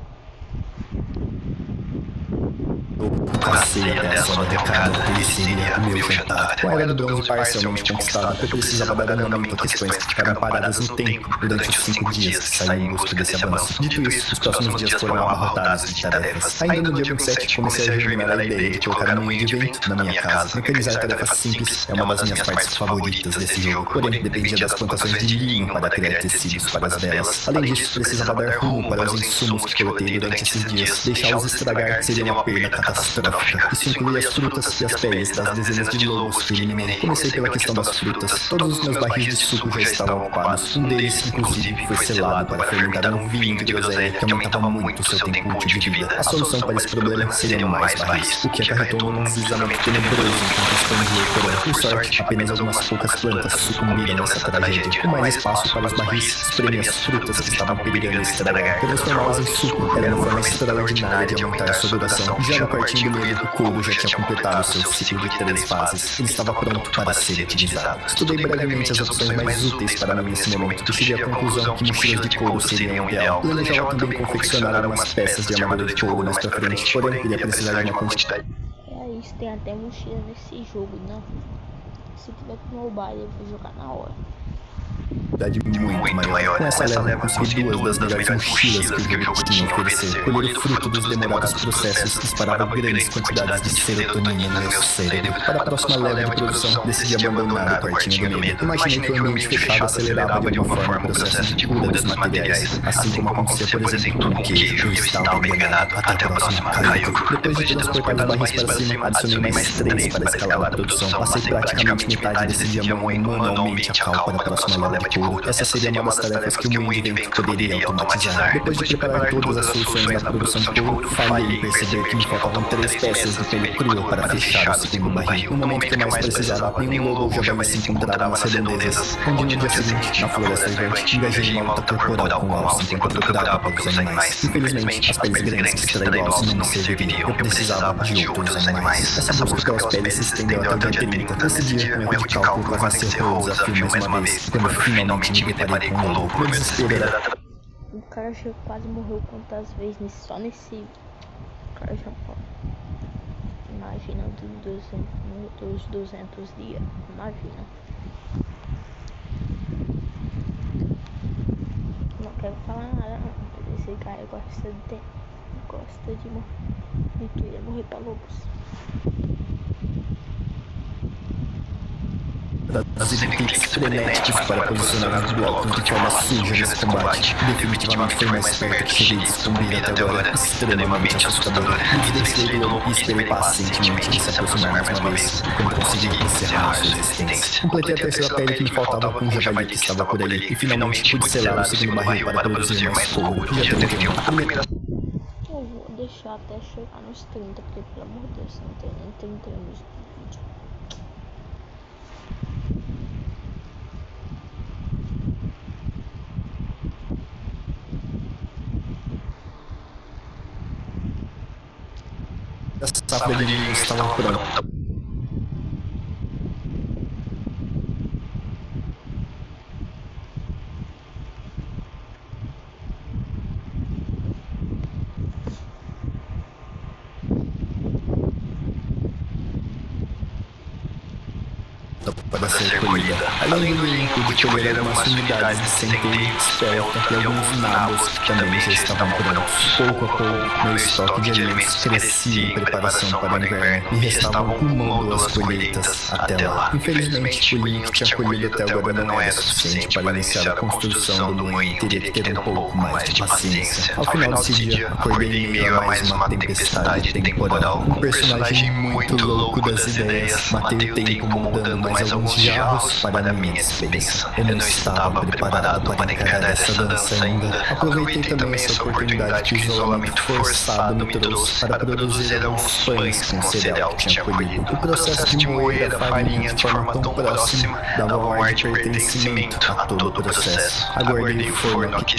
Passei até a zona delicada, ele seria o meu jantar. Com a era do bronze parcialmente conquistada, eu precisava dar andamento a questões que ficaram paradas no tempo durante os 5 dias que saí em busca desse avanço. Dito isso, os próximos dias foram abarrotados de tarefas. Ainda no dia 27, comecei a germinar a ideia de colocar um moinho de vento na minha casa. Mecanizar tarefas simples é uma das minhas partes favoritas desse jogo, porém dependia das plantações de linho para criar tecidos para as velas. Além disso, precisava dar rumo para os insumos que coletei durante esses dias. Deixá-los estragar seria uma perda catastrófica. Isso inclui as frutas e as peles das dezenas de lobos que eliminei. Comecei pela questão das frutas. Todos os meus barris de suco já estavam ocupados. Um deles, inclusive, foi selado para fermentar um vinho de groselha que aumentava muito o seu tempo útil de vida. A solução para esse problema seriam mais barris, o que acarretou num deslizamento tenebroso enquanto expandia o corão. Por sorte, apenas algumas poucas plantas sucumbiram nessa tragédia. Com mais espaço para os barris, espremi as frutas que estavam perigando estragar. Transformá-las em suco era uma forma extraordinária de aumentar sua duração. Já no quartinho do meio, o couro já tinha completado seu ciclo de 3 fases. Ele estava pronto para ser utilizado. Estudei brevemente as opções mais úteis para mim nesse momento e cheguei à conclusão que mochilas de couro seriam ideal. Planejava também confeccionar algumas peças de armadura de couro mais pra frente, porém iria precisar de uma quantidade. É isso, tem até mochila nesse jogo, não? Se tiver com mobile, eu vou jogar na hora. Muito maior. Com essa leva, consegui 2 das melhores mochilas que o jogo tinha a oferecer. Colher o fruto dos demorados processos disparava grandes quantidades de serotonina no meu cérebro. Para a próxima leva de produção, decidi abandonar o quartinho do medo. Imaginei que o ambiente fechado acelerava de alguma forma o processo de cura dos materiais, assim como acontecia, por exemplo, com o queijo. Eu estava enganado. Até a próxima, Kayoko. Depois de transportar os barris para cima, adicionei mais 3 para escalar a produção. Passei praticamente metade desse dia moendo manualmente a cal para a próxima leva de cura. Essa seria uma das tarefas que o moinho de vento poderia automatizar. Depois de preparar todas as soluções da produção de couro, falhei em perceber que me faltavam 3 peças de pele crua para fechar o segundo barril. No momento que eu mais precisava, nenhum lobo ou jabai se encontrava nas redondezas, onde no dia seguinte, na floresta vivente, engajei em uma luta corporal com o alce enquanto procurava pelos animais. Infelizmente, as peles grandes que extraí do alce não me serviriam. Eu precisava de outros animais. Essa busca pelas peles se estendeu até o dia 30. Nesse dia, meu erro de cálculo quase encerrou o desafio mais uma vez, quando finalmente me deparei com um lobo. Meu desespero era... O cara já quase morreu quantas vezes só nesse... O cara já... Imagina dos 200 dias. Imagina. Não quero falar nada não. Esse cara gosta de morrer. E tu ia morrer pra lobos. Produzir cliques frenéticos para posicionar os blocos de forma suja nesse combate. Definitivamente foi mais perto que cheguei de descobrir até agora. Extremamente assustador. Evidenciei o lobo e esperei pacientemente de se aproximar mais uma vez, quando consegui encerrar sua existência. Completei a terceira pele que me faltava com um javali que estava por ali, e finalmente pude selar o segundo barril para produzir mais fogo. Dia 31. A primeira... Eu vou deixar até chegar nos 30, porque pelo amor de Deus, não tem nem 30 minutos de vídeo. A safra de vinho estava pronta. Para ser colhida. Além do linho, pude colher algumas unidades de centeio, espelta e alguns nabos que também já estavam prontos. Pouco a pouco, meu estoque de alimentos crescia em preparação para o inverno e restavam uma ou duas colheitas até lá. Infelizmente, o linho que tinha colhido até agora não era suficiente para iniciar a construção do moinho. Teria que ter um pouco mais de paciência. Ao final desse dia, acordei em meio a mais uma tempestade temporal. Um personagem muito louco das ideias. Matei o tempo mudando mais alguns jarros para a minha dispensa. Eu não estava preparado para encarar essa dança ainda. Aproveitei também essa oportunidade que o isolamento forçado me trouxe para produzir alguns pães com cereal que tinha colhido. O processo de moer a farinha de forma tão próxima dava um ar de pertencimento a todo o processo. Aguardei o forno aqui.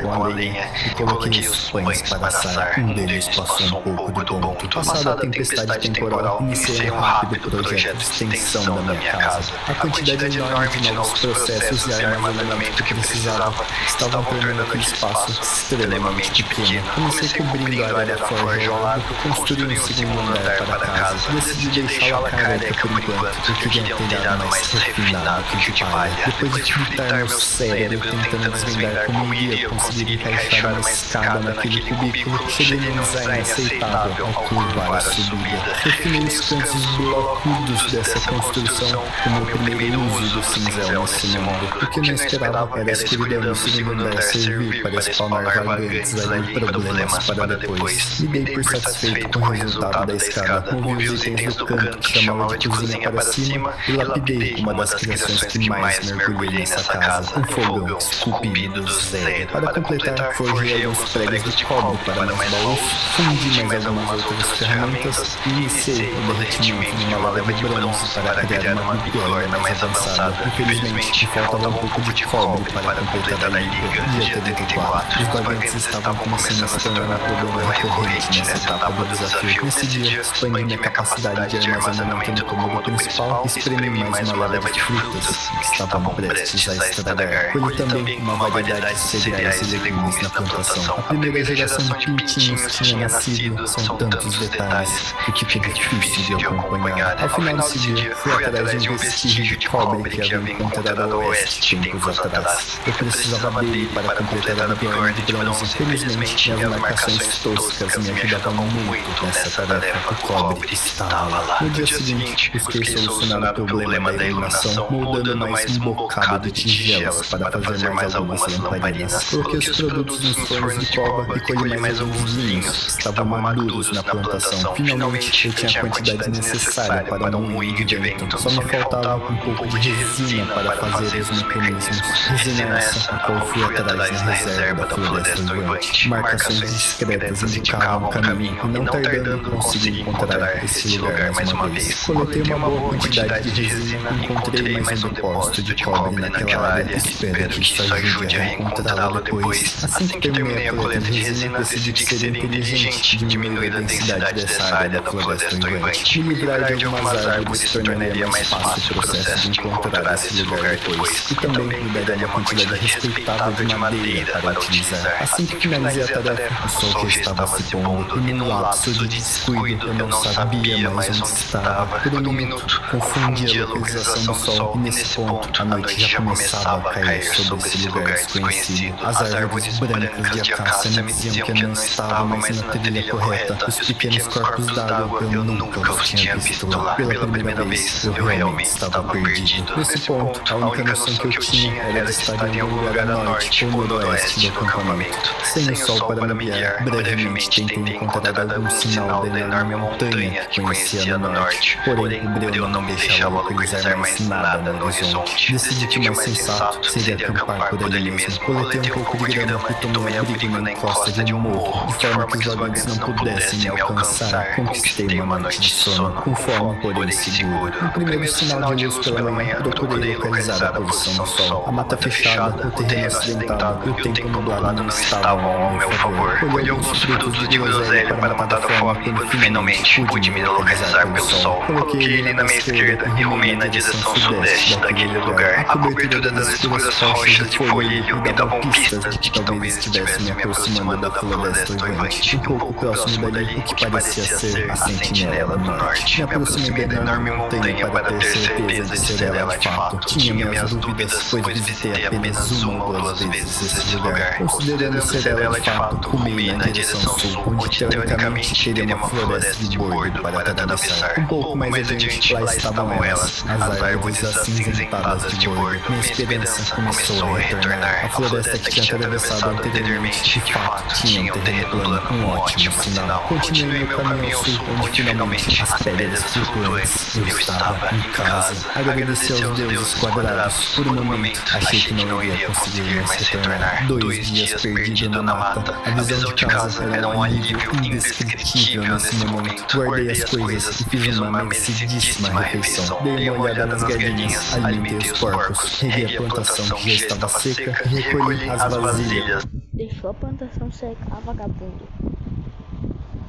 Com a lenha e coloquei os pães para assar. Um deles passou um pouco do ponto. Passada a tempestade temporal, iniciei um rápido projeto de extensão da minha casa. A quantidade enorme de novos processos e armazenamento que precisava estavam tornando aquele espaço extremamente pequeno. Comecei cobrindo a área da forja ao lado, construí um segundo andar para a casa. Decidi deixá-la careca por enquanto. Eu queria um telhado mais refinado que de palha. Depois de fritar meu cérebro tentando desvendar como iria conseguir encaixar uma escada naquele cubículo, cheguei num design aceitável ao curvar a subida. Refinei os cantos blocudos dessa construção como o primeiro uso do cinzel nesse mundo. O que eu não esperava era a escuridão no segundo andar servir para spawnar vagantes ali problemas para depois. Me dei por satisfeito com o resultado da escada. Movi os itens do canto que chamava de cozinha para cima e lapidei uma das criações que mais mergulhei nessa casa. Um fogão esculpido do zero. Para completar, forjei alguns pregos de cobre para meus baús, fundi mais algumas outras ferramentas e iniciei o derretimento de uma lava de bronze para criar uma bigorna mais avançada. Infelizmente, me faltava um pouco de cobre para completar a liga. Dia 34. Os vagantes estavam começando a se tornar um problema recorrente nessa etapa do desafio. Nesse dia, expandi minha capacidade de armazenamento no cômodo principal e espremi mais uma leva de frutas que estavam prestes a estragar. Colhi também uma variedade de cereais e legumes na plantação. A primeira geração de pintinhos tinha nascido, são tantos detalhes que fica difícil de acompanhar. Ao final desse dia, fui atrás de um vestígio de cobre que havia encontrado a oeste tempos atrás. Eu precisava dele para completar a bigorna de bronze. Felizmente, minhas marcações toscas me ajudavam muito nessa tarefa. O cobre estava lá. No dia seguinte, busquei solucionar o problema da iluminação, moldando mais um bocado de tigelas para fazer mais algumas lamparinas. Coloquei os produtos nos fornos de cova e colhi mais alguns vinhos que estavam maduros na plantação. Finalmente, eu tinha a quantidade necessária para um moinho de vento. Só me faltava um pouco de resina para fazer os mecanismos. Resina essa a qual fui atrás na reserva da floresta uivante. Marcações discretas indicavam o caminho e não tardando consegui encontrar esse lugar mais uma vez. Coletei uma boa quantidade de resina e encontrei mais um depósito de cobre naquela área. Espero que isso ajude a encontrá-la depois. Assim que terminei a coleta de resina, decidi que seria inteligente diminuir a densidade dessa área da floresta uivante. Me livrar de algumas árvores se tornaria mais fácil o processo de encontrar esse lugar depois. E também me daria uma quantidade respeitável de madeira para utilizar. Assim que finalizei a tarefa, o sol já estava se pondo, e num lapso de descuido eu não sabia mais onde estava. Por um minuto, confundi a localização do sol, e nesse ponto, a noite já começava a cair sobre esse lugar desconhecido. As árvores brancas de acácia me diziam que eu não estava mais na trilha correta. Os pequenos corpos d'água eu nunca os tinha visto lá. Pela primeira vez, eu realmente estava perdido. Nesse ponto, a única noção que eu tinha era de estar em um lugar a norte ou noroeste do acampamento. Sem o sol para me guiar, brevemente tentei encontrar algum sinal da enorme montanha que conhecia no norte. Porém, o breu não me deixava localizar mais nada no horizonte. Decidi que o mais sensato seria acampar por ali mesmo. Coletei um pouco de grama e tomei abrigo na encosta de um morro, de forma que os vagantes não pudessem me alcançar. Conquistei uma noite de sono, com fome, porém seguro. No primeiro sinal de luz pela manhã, procurei localizar a posição do sol. A mata fechada, o terreno acidentado e o tempo nublado não estavam ao meu favor. Colhi alguns frutos de groselha para matar a fome quando finalmente pude me localizar pelo sol. Coloquei ele na minha esquerda e rumei na direção sudeste daquele lugar. A cobertura das escuras rochas de folhilho me davam pistas de que talvez estivesse me aproximando da floresta uivante. Um pouco próximo dali, o que parecia ser a sentinela do norte. Me aproximei da enorme montanha para ter certeza de ser ela de fato. Tinha minhas dúvidas, pois visitei apenas uma ou duas vezes esse lugar. Considerando ser ela de fato, rumei na direção sul, onde teoricamente teria uma floresta de bordo para atravessar. Um pouco mais adiante, lá estavam elas, as árvores acinzentadas de bordo. Minha esperança começou a retornar. A floresta que tinha atravessado anteriormente, de fato, tinha um terreno plano, um ótimo sinal. Continuei meu caminho ao sul, onde finalmente as pedras flutuantes. Eu estava em casa. Agradeci aos deuses quadrados. Por um momento, achei que não iria conseguir mais retornar. 2 dias perdido na mata. A visão de casa era um alívio indescritível nesse momento. Guardei as coisas e fiz uma merecidíssima refeição. Dei uma olhada nas galinhas, alimentei os porcos, reguei a plantação que já estava seca e recolhi as vasilhas. Deixou a plantação secar, vagabundo.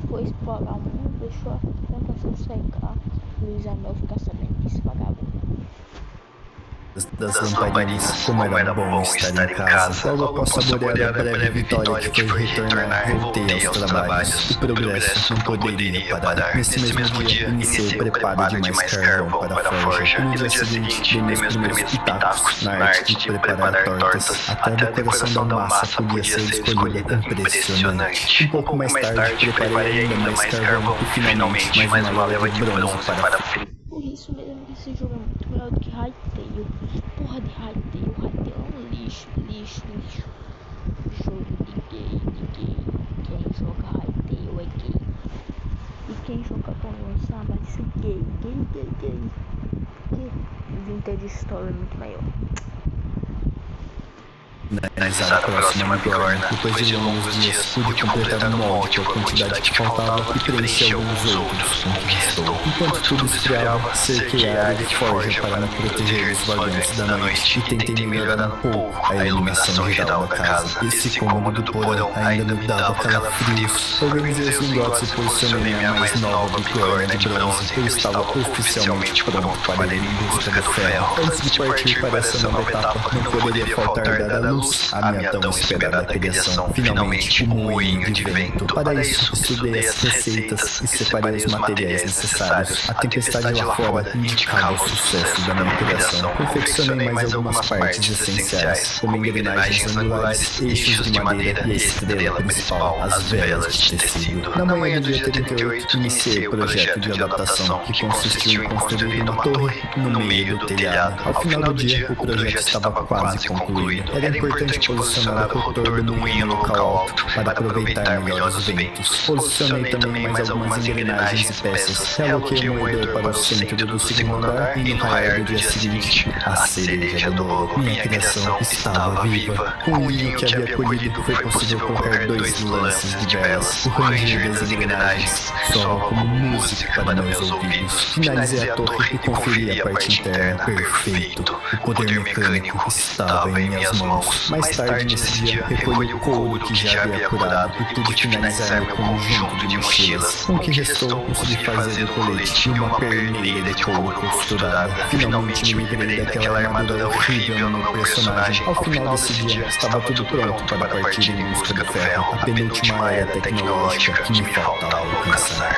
Foi explorar o mundo, deixou a plantação secar. Luiz Amel fica sabendo disso, vagabundo. Das lamparinas, como era bom estar em casa. Logo após saborear a breve vitória que foi retornar, voltei aos trabalhos. O progresso não poderia parar. Nesse mesmo dia, iniciei o preparo de mais carvão para a forja. No dia seguinte, dei meus primeiros pitacos na arte de preparar tortas. Até a decoração da massa podia ser escolhida impressionante. Um pouco mais tarde, preparei ainda mais carvão e finalmente mais uma leva de bronze para fritar. Por isso mesmo que esse jogo é muito melhor do que Hytale. Porra de Hytale. Hytale é um lixo. Jogo de gay. Quem joga Hytale é gay. E quem joga Tom sabe vai ser gay. Vintage Story é muito maior. Finalizada a próxima bigorna, depois de longos dias, pude completar uma ótima quantidade que faltava e preencher alguns outros conquistou. Enquanto tudo esfriava, cerquei a área de forja para me proteger dos vagões da noite e tentei melhorar um pouco a iluminação geral da casa. Esse cômodo do porão ainda me dava calafrios. Organizei os lingotes e posicionei minha mais nova bigorna de bronze. Eu estava oficialmente pronto para ir em busca do ferro. Antes de partir para essa nova etapa, não poderia faltar dar a luz a minha tão esperada criação, finalmente o moinho de vento. Para isso, estudei as receitas e separei os materiais necessários. A tempestade lá fora indicava o sucesso da minha criação. Confeccionei mais algumas partes essenciais, como engrenagens angulares, eixos de madeira e a estrela principal, as velas de tecido. Na manhã do dia 38, iniciei o projeto de adaptação, que consistiu em construir uma torre no meio do telhado. Ao final do dia, o projeto estava quase concluído. Era importante posicionar o rotor do moinho no local alto para aproveitar melhor os ventos. Posicionei também mais algumas engrenagens e peças. Realoquei o moedor para o centro do segundo andar e no raiar do dia seguinte, a cereja do bolo. Minha criação estava viva. Com o linho que havia colhido, foi possível colocar 2 lances de velas. O ranger das engrenagens soa como música para meus ouvidos. Finalizei a torre e conferi a parte interna. Perfeito. O poder mecânico estava em minhas mãos. blocos. Mais tarde nesse dia, recolhi o couro que já havia curado e pude finalizar meu conjunto de mochilas. Com o que restou, consegui fazer do colete e uma perneira de couro costurada. Finalmente me livrei daquela armadura horrível no meu personagem. Ao final desse dia, estava tudo pronto para partir em busca do ferro, a penúltima área tecnológica que me faltava alcançar.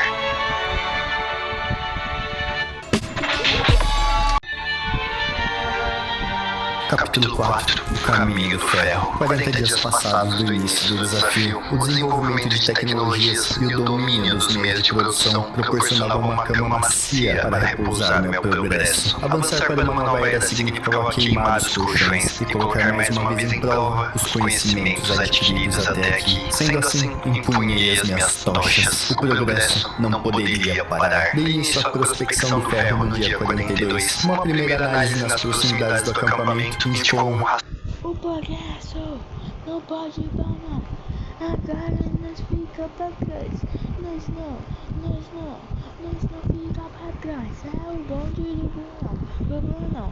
Capítulo 4. O Caminho do Ferro. 40 dias passados do início do desafio, o desenvolvimento de tecnologias e o domínio dos meios de produção proporcionavam uma cama macia para repousar meu progresso. Avançar para uma nova era significava queimar os colchões e colocar mais uma vez em prova os conhecimentos adquiridos até aqui. Sendo assim, empunhei as minhas tochas. O progresso não poderia parar. Dei início à prospecção do ferro no dia 42. Uma primeira análise nas proximidades do acampamento indicou um rastro. O progresso não pode parar. Agora nós fica pra trás. Nós não fica pra trás. É o bonde do Brunão.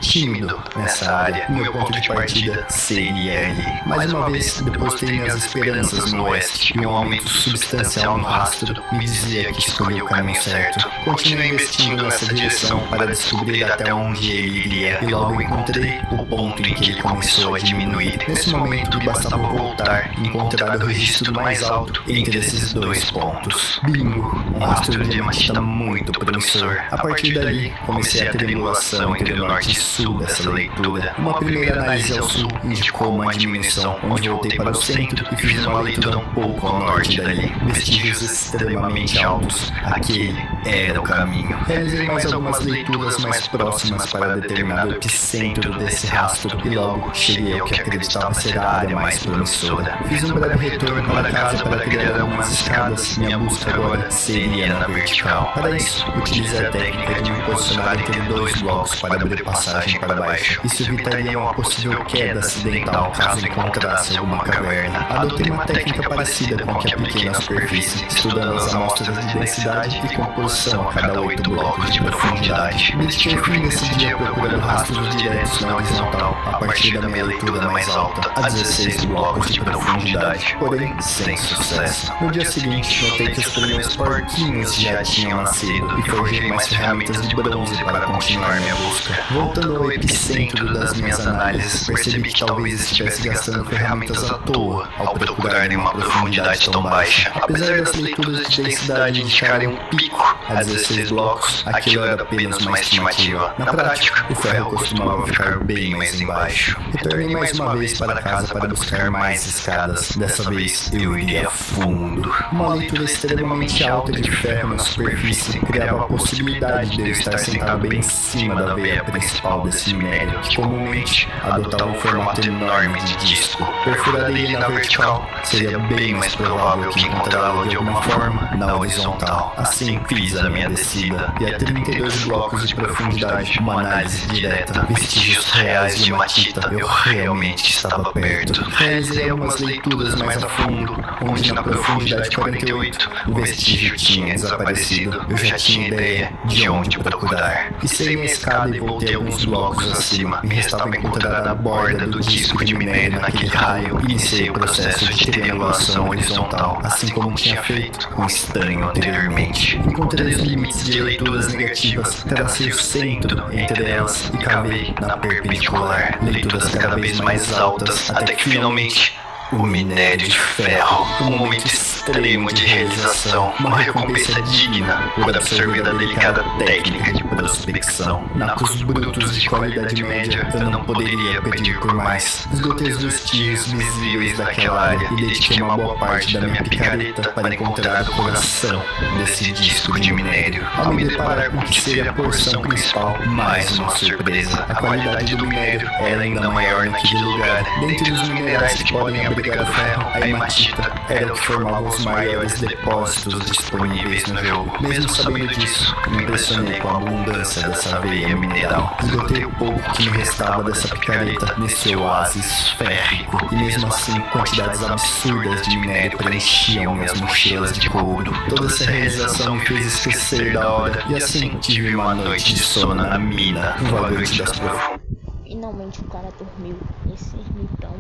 Tímido nessa área, meu ponto de partida seria ali. Mais uma vez, depositei minhas esperanças no oeste, e um aumento substancial no rastro me dizia que escolhi o caminho certo. Continuei investindo nessa direção para descobrir até onde ele iria, e logo encontrei o ponto em que ele começou a diminuir. Nesse momento, me bastava voltar e encontrar o registro mais alto entre esses dois pontos. Bingo! Um rastro de hematita muito promissor. A partir dali, comecei a triangulação entre o norte e sul dessa leitura. Uma primeira análise ao sul indicou uma diminuição, onde voltei para o centro e fiz uma leitura um pouco ao norte dali. Vestígios extremamente altos. Aquele era o caminho. Realizei mais algumas leituras mais próximas para determinar o epicentro desse rastro e logo cheguei ao que acreditava ser a área mais promissora. Fiz um breve retorno para casa para criar algumas escadas. Minha busca agora seria na vertical. Para isso, utilizei a técnica de me posicionar entre dois blocos para abrir passagem para baixo. Isso evitaria uma possível queda acidental caso encontrasse alguma caverna. Adotei uma técnica parecida com a que apliquei na superfície, estudando as amostras de densidade e composição a cada 8 blocos de profundidade. Dediquei o fim desse dia procurando rastros diretos na horizontal, a partir da minha leitura mais alta, a 16 blocos de profundidade, porém sem sucesso. No dia seguinte, notei que os primeiros porquinhos já tinham nascido e forjei mais ferramentas de bronze para continuar minha busca. Voltando ao epicentro das minhas análises, percebi que talvez estivesse gastando ferramentas à toa ao procurar em uma profundidade tão baixa. Apesar das leituras de densidade indicarem um pico a 16 blocos, aquilo era apenas uma estimativa. Na prática, o ferro costumava ficar bem mais embaixo. Retornei mais uma vez para casa para buscar mais escadas. Dessa vez, eu iria a fundo. Uma leitura extremamente alta de ferro na superfície criava a possibilidade de eu estar sentado bem em cima da veia principal desse minério, que comumente adotava um formato enorme de disco. Perfuraria ele na vertical, seria bem mais provável que encontrá-lo de alguma forma na horizontal. Assim, fiz a minha descida, e a 32 blocos de profundidade, uma análise direta, vestígios reais de hematita, eu realmente estava perto. Realizei algumas leituras mais a fundo, onde na profundidade 48, o vestígio tinha desaparecido. Eu já tinha ideia de onde procurar. Pisei minha escada e voltei alguns blocos acima. Me restava encontrar a borda do disco de minério naquele raio. Iniciei o processo de triangulação horizontal, assim como tinha feito com estanho anteriormente. Encontrei os limites de leituras negativas, tracei o centro entre elas e cavei na perpendicular. Leituras cada vez mais altas, até que finalmente o minério de ferro, um momento extremo de realização, uma recompensa digna por absorver a delicada técnica de prospecção. Nacos brutos de qualidade média, eu não poderia pedir por mais. Esgotei os vestígios visíveis daquela área e dediquei uma boa parte da minha picareta para encontrar o coração desse disco de minério. Ao me deparar com o que seria a porção principal, mais uma surpresa. A qualidade do minério era ainda maior naquele lugar. Dentre os minerais que podem abrigar o ferro, a hematita era o que formava o os maiores depósitos disponíveis no jogo. Mesmo sabendo disso, me impressionei com a abundância dessa veia mineral. Esgotei o pouco que me restava dessa picareta nesse oásis férrico, e mesmo assim, quantidades absurdas de minério preenchiam minhas mochilas de couro. Toda essa realização me fez esquecer da hora, e assim tive uma noite de sono na mina, no vagante das profundezas. Finalmente o cara dormiu. Esse ermitão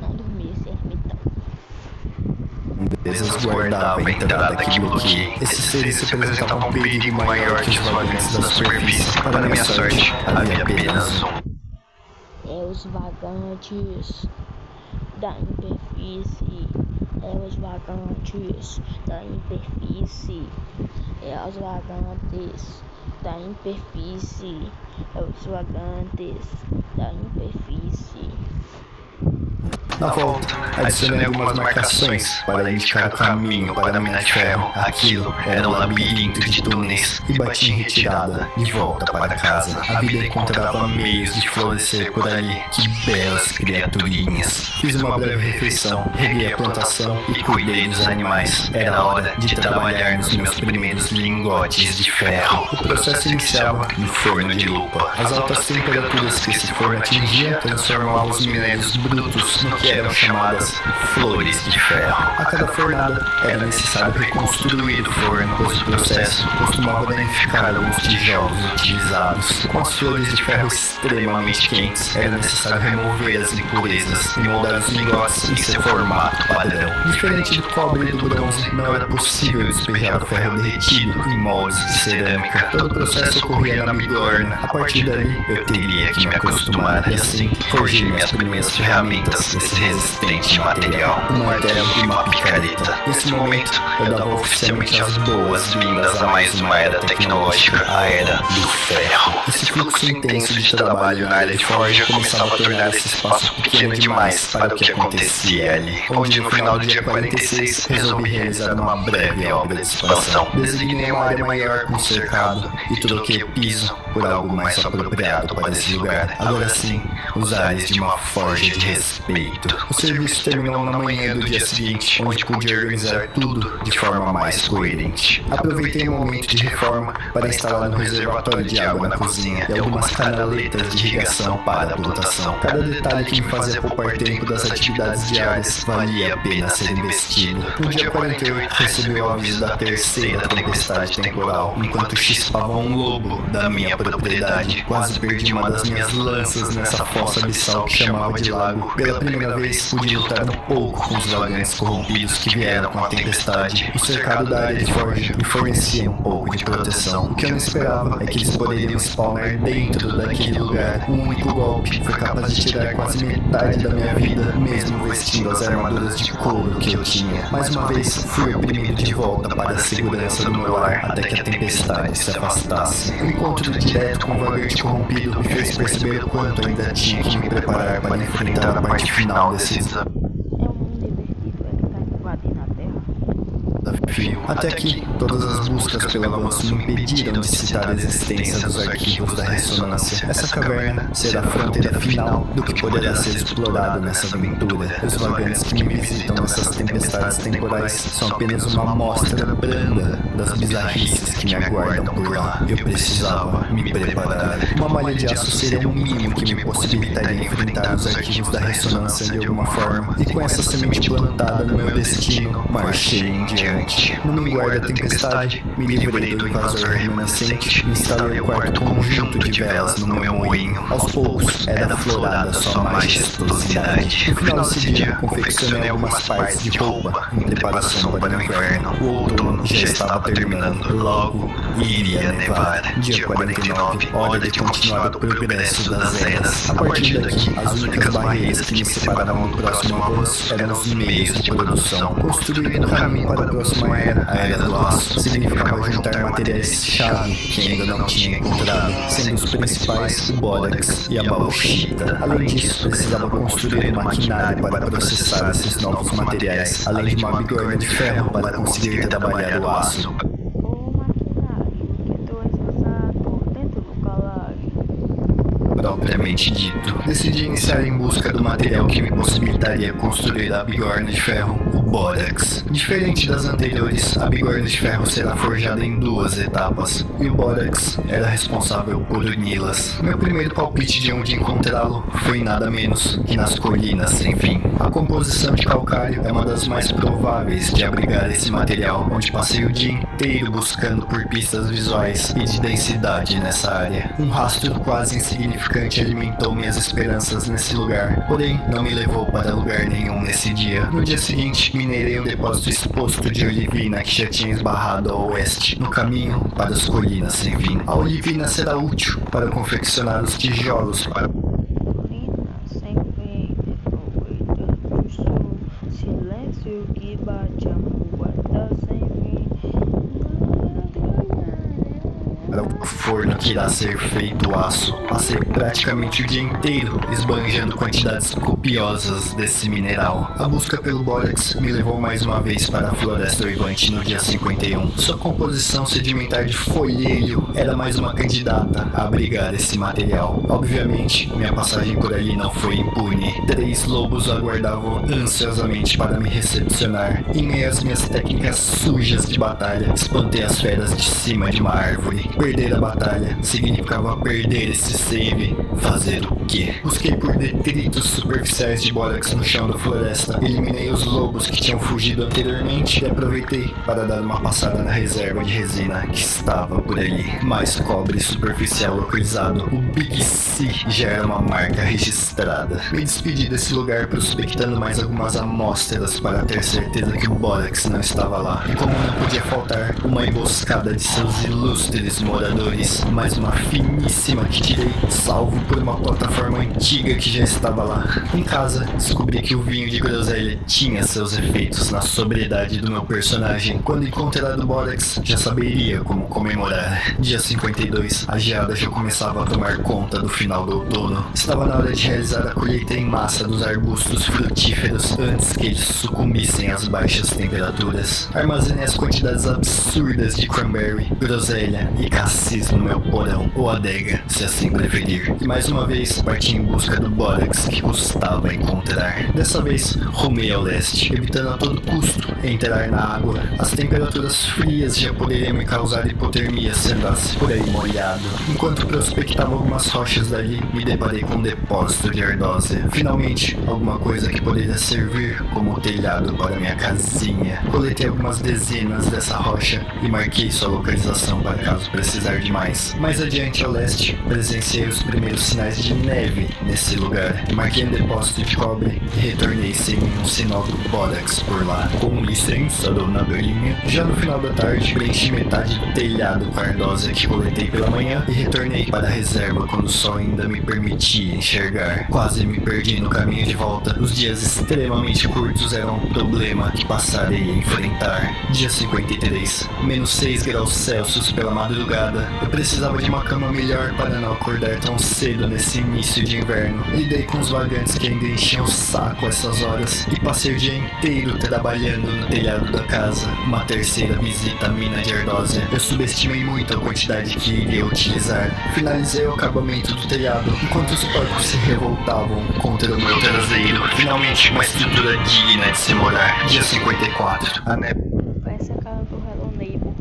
não dormia, esse ermitão. Guardava a entrada que bloqueei. Esses seres se apresentavam um perigo maior que os vagantes da superfície. Para minha sorte, havia apenas um. Os vagantes da interfície. Os vagantes da interfície. Os vagantes da interfície. Os vagantes da interfície. Na volta, adicionei algumas marcações para indicar o caminho para a mina de ferro. Aquilo era um labirinto de túneis e bati em retirada, de volta para casa. A vida encontrava meios de florescer por ali. Que belas criaturinhas. Fiz uma breve refeição, reguei a plantação e cuidei dos animais. Era hora de trabalhar nos meus primeiros lingotes de ferro. O processo iniciava no forno de lupa. As altas temperaturas que esse forno atingia transformavam os minérios brutos no que eram chamadas flores de ferro. A cada fornada era necessário reconstruir o forno, pois o processo costumava danificar alguns tijolos utilizados. Com as flores de ferro extremamente quentes, era necessário remover as impurezas e moldar os lingotes em seu formato padrão. Diferente do cobre e do bronze, não era possível despejar o ferro derretido em moldes de cerâmica. Todo o processo ocorria na bigorna. A partir daí, eu teria que me acostumar, e assim forjei minhas primeiras ferramentas desse resistente material, um martelo e uma picareta. Nesse momento, eu dava oficialmente as boas-vindas a mais uma era tecnológica, a era do ferro. Esse fluxo intenso de trabalho na área de forja começava a tornar esse espaço pequeno demais para o que acontecia ali, onde no final do dia 46 resolvi realizar uma breve obra de expansão. Designei uma área maior com cercado e troquei o piso por algo mais apropriado para esse lugar. Agora sim, os ares de uma forja de respeito. O serviço terminou na manhã do dia seguinte, onde pude organizar tudo de forma mais coerente. Aproveitei o momento de reforma para instalar um reservatório de água na cozinha e algumas canaletas de irrigação para a plantação. Cada detalhe que me fazia poupar tempo das atividades diárias valia a pena ser investido. No dia 48, recebi o aviso da terceira tempestade temporal, enquanto chispava um lobo da minha propriedade. Quase perdi uma das minhas lanças nessa fossa abissal que chamava de lago. Pela primeira vez, pude lutar um pouco com os vagantes corrompidos que vieram com a tempestade. O cercado da área de forja me fornecia um pouco de proteção. O que eu não esperava é que eles poderiam spawnar dentro daquele lugar. Um único golpe foi capaz de tirar quase metade da minha vida, mesmo vestindo as armaduras de couro que eu tinha. Mais uma vez, fui oprimido de volta para a segurança do meu lar até que a tempestade se afastasse. O encontro direto com o vagante corrompido me fez perceber o quanto ainda tinha que me preparar para enfrentar a parte final desse desafio. Até aqui, todas as buscas pelo avanço me impediram de citar a existência dos arquivos da ressonância. Essa caverna será a fronteira final do que poderá ser explorado nessa aventura. Os vagantes que me visitam nessas tempestades temporais são apenas uma amostra branda das bizarrices que me aguardam por lá. Eu precisava me preparar. Uma malha de aço seria o mínimo que me possibilitaria enfrentar os arquivos da ressonância de alguma forma. E com essa semente plantada no meu destino, marchei em diante. No minguar da tempestade, me livrei do invasor remanescente e instalei o quarto conjunto de velas no meu moinho. Aos poucos, era aflorada sua majestosidade. No final desse dia, confeccionei algumas partes de roupa em preparação para o inverno. O outono já estava terminando. Logo, iria nevar. Dia 49, hora de continuar o progresso das eras. A partir daqui, as únicas barreiras que me separavam do próximo avanço eram os meios de produção. Construir um caminho para a próxima era, a Era do Aço, significava juntar materiais-chave que ainda não tinha encontrado, sendo os principais o bórax e a bauxita. Além disso, precisava construir um maquinário para processar esses novos materiais, além de uma bigorna de ferro para conseguir trabalhar o aço. Propriamente dito, decidi iniciar em busca do material que me possibilitaria construir a bigorna de ferro, o Bórax. Diferente das anteriores, a bigorna de ferro será forjada em 2 etapas, e o Bórax era responsável por uni-las. Meu primeiro palpite de onde encontrá-lo foi nada menos que nas colinas sem fim. A composição de calcário é uma das mais prováveis de abrigar esse material, onde passei o dia inteiro buscando por pistas visuais e de densidade nessa área. Um rastro quase insignificante alimentou minhas esperanças nesse lugar, porém não me levou para lugar nenhum nesse dia. No dia seguinte, minerei um depósito exposto de olivina que já tinha esbarrado ao oeste, no caminho para as colinas sem fim. A olivina será útil para confeccionar os tijolos para silêncio que bate a moeda sem fim. para o forno que irá ser feito aço. Passei praticamente o dia inteiro esbanjando quantidades copiosas desse mineral. A busca pelo Bórax me levou mais uma vez para a Floresta Uivante no dia 51. Sua composição sedimentar de folheiro era mais uma candidata a abrigar esse material. Obviamente, minha passagem por ali não foi impune. 3 lobos aguardavam ansiosamente para me recepcionar. Em meio às minhas técnicas sujas de batalha, espantei as feras de cima de uma árvore. Perder a batalha significava perder esse save. Fazer o quê? Busquei por detritos superficiais de Bórax no chão da floresta. Eliminei os lobos que tinham fugido anteriormente e aproveitei para dar uma passada na reserva de resina que estava por ali. Mais cobre superficial localizado. O Big C já era uma marca registrada. Me despedi desse lugar prospectando mais algumas amostras para ter certeza que o Bórax não estava lá. E como não podia faltar, uma emboscada de seus ilustres moradores, mais uma finíssima que tirei, salvo por uma plataforma antiga que já estava lá. Em casa, descobri que o vinho de groselha tinha seus efeitos na sobriedade do meu personagem. Quando encontrado o Bórax, já saberia como comemorar. Dia 52, a geada já começava a tomar conta do final do outono. Estava na hora de realizar a colheita em massa dos arbustos frutíferos antes que eles sucumbissem às baixas temperaturas. Armazenei as quantidades absurdas de cranberry, groselha e cassis no meu porão, ou adega, se assim preferir. E mais uma vez, parti em busca do Bórax que custava encontrar. Dessa vez, rumei ao leste, evitando a todo custo entrar na água. As temperaturas frias já poderiam me causar hipotermia se andasse por aí molhado. Enquanto prospectava algumas rochas dali, me deparei com um depósito de ardósia. Finalmente, alguma coisa que poderia servir como telhado para minha casinha. Coletei algumas dezenas dessa rocha e marquei sua localização para caso precisar de mais. Mais adiante ao leste, presenciei os primeiros sinais de neve nesse lugar. Marquei um depósito de cobre e retornei sem nenhum sinal do Bórax por lá. Com licença, dona Belinha. Já no final da tarde, preenchi metade do telhado com a ardósia que coletei pela manhã e retornei para a reserva quando o sol ainda me permitia enxergar. Quase me perdi no caminho de volta. Os dias extremamente curtos eram um problema que passarei a enfrentar. Dia 53, menos 6 graus Celsius pela madrugada. Eu precisava de uma cama melhor para não acordar tão cedo nesse início de inverno. Lidei com os vagantes que ainda enchiam o saco a essas horas e passei o dia inteiro trabalhando no telhado da casa. Uma terceira visita à mina de ardósia. Eu subestimei muito a quantidade que iria utilizar. Finalizei o acabamento do telhado enquanto os porcos se revoltavam contra o meu traseiro. Finalmente, uma estrutura digna de se morar. Dia 54. A neve Parece a casa do Hello Neighbor.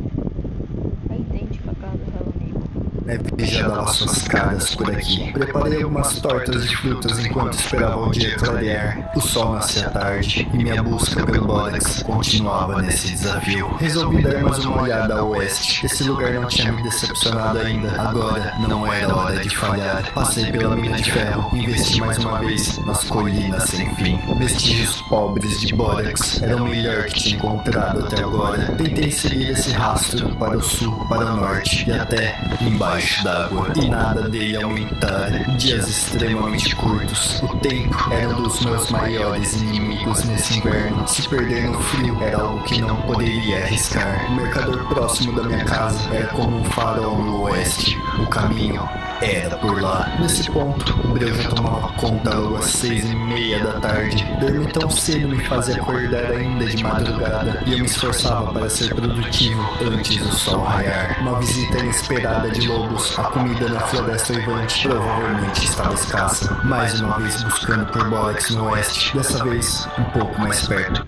É idêntica à casa do Hello Neighbor. já dava suas caras por aqui. Preparei algumas tortas de frutas enquanto esperava o dia clarear. O sol nascia à tarde e minha busca pelo Bórax continuava nesse desafio. Resolvi dar mais uma olhada ao oeste. Esse lugar não tinha me decepcionado ainda. Agora não era hora de falhar. Passei pela mina de ferro e investi mais uma vez nas colinas sem fim. Vestígios pobres de Bórax eram o melhor que tinha encontrado até agora. Tentei seguir esse rastro para o sul, para o norte e até embaixo d'água, e nada dele aumentar. Dias extremamente curtos. O tempo era um dos meus maiores inimigos nesse inverno. Se perder no frio era algo que não poderia arriscar. O mercador próximo da minha casa era como um farol no oeste. O caminho era por lá. Nesse ponto, o breu já tomava conta logo às 6:30 da tarde. Dormir tão cedo me fazia acordar ainda de madrugada, e eu me esforçava para ser produtivo antes do sol raiar. Uma visita inesperada de lobos. A comida na Floresta Uivante provavelmente estava escassa. Mais uma vez buscando por Bórax no oeste, dessa vez um pouco mais perto.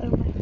Eu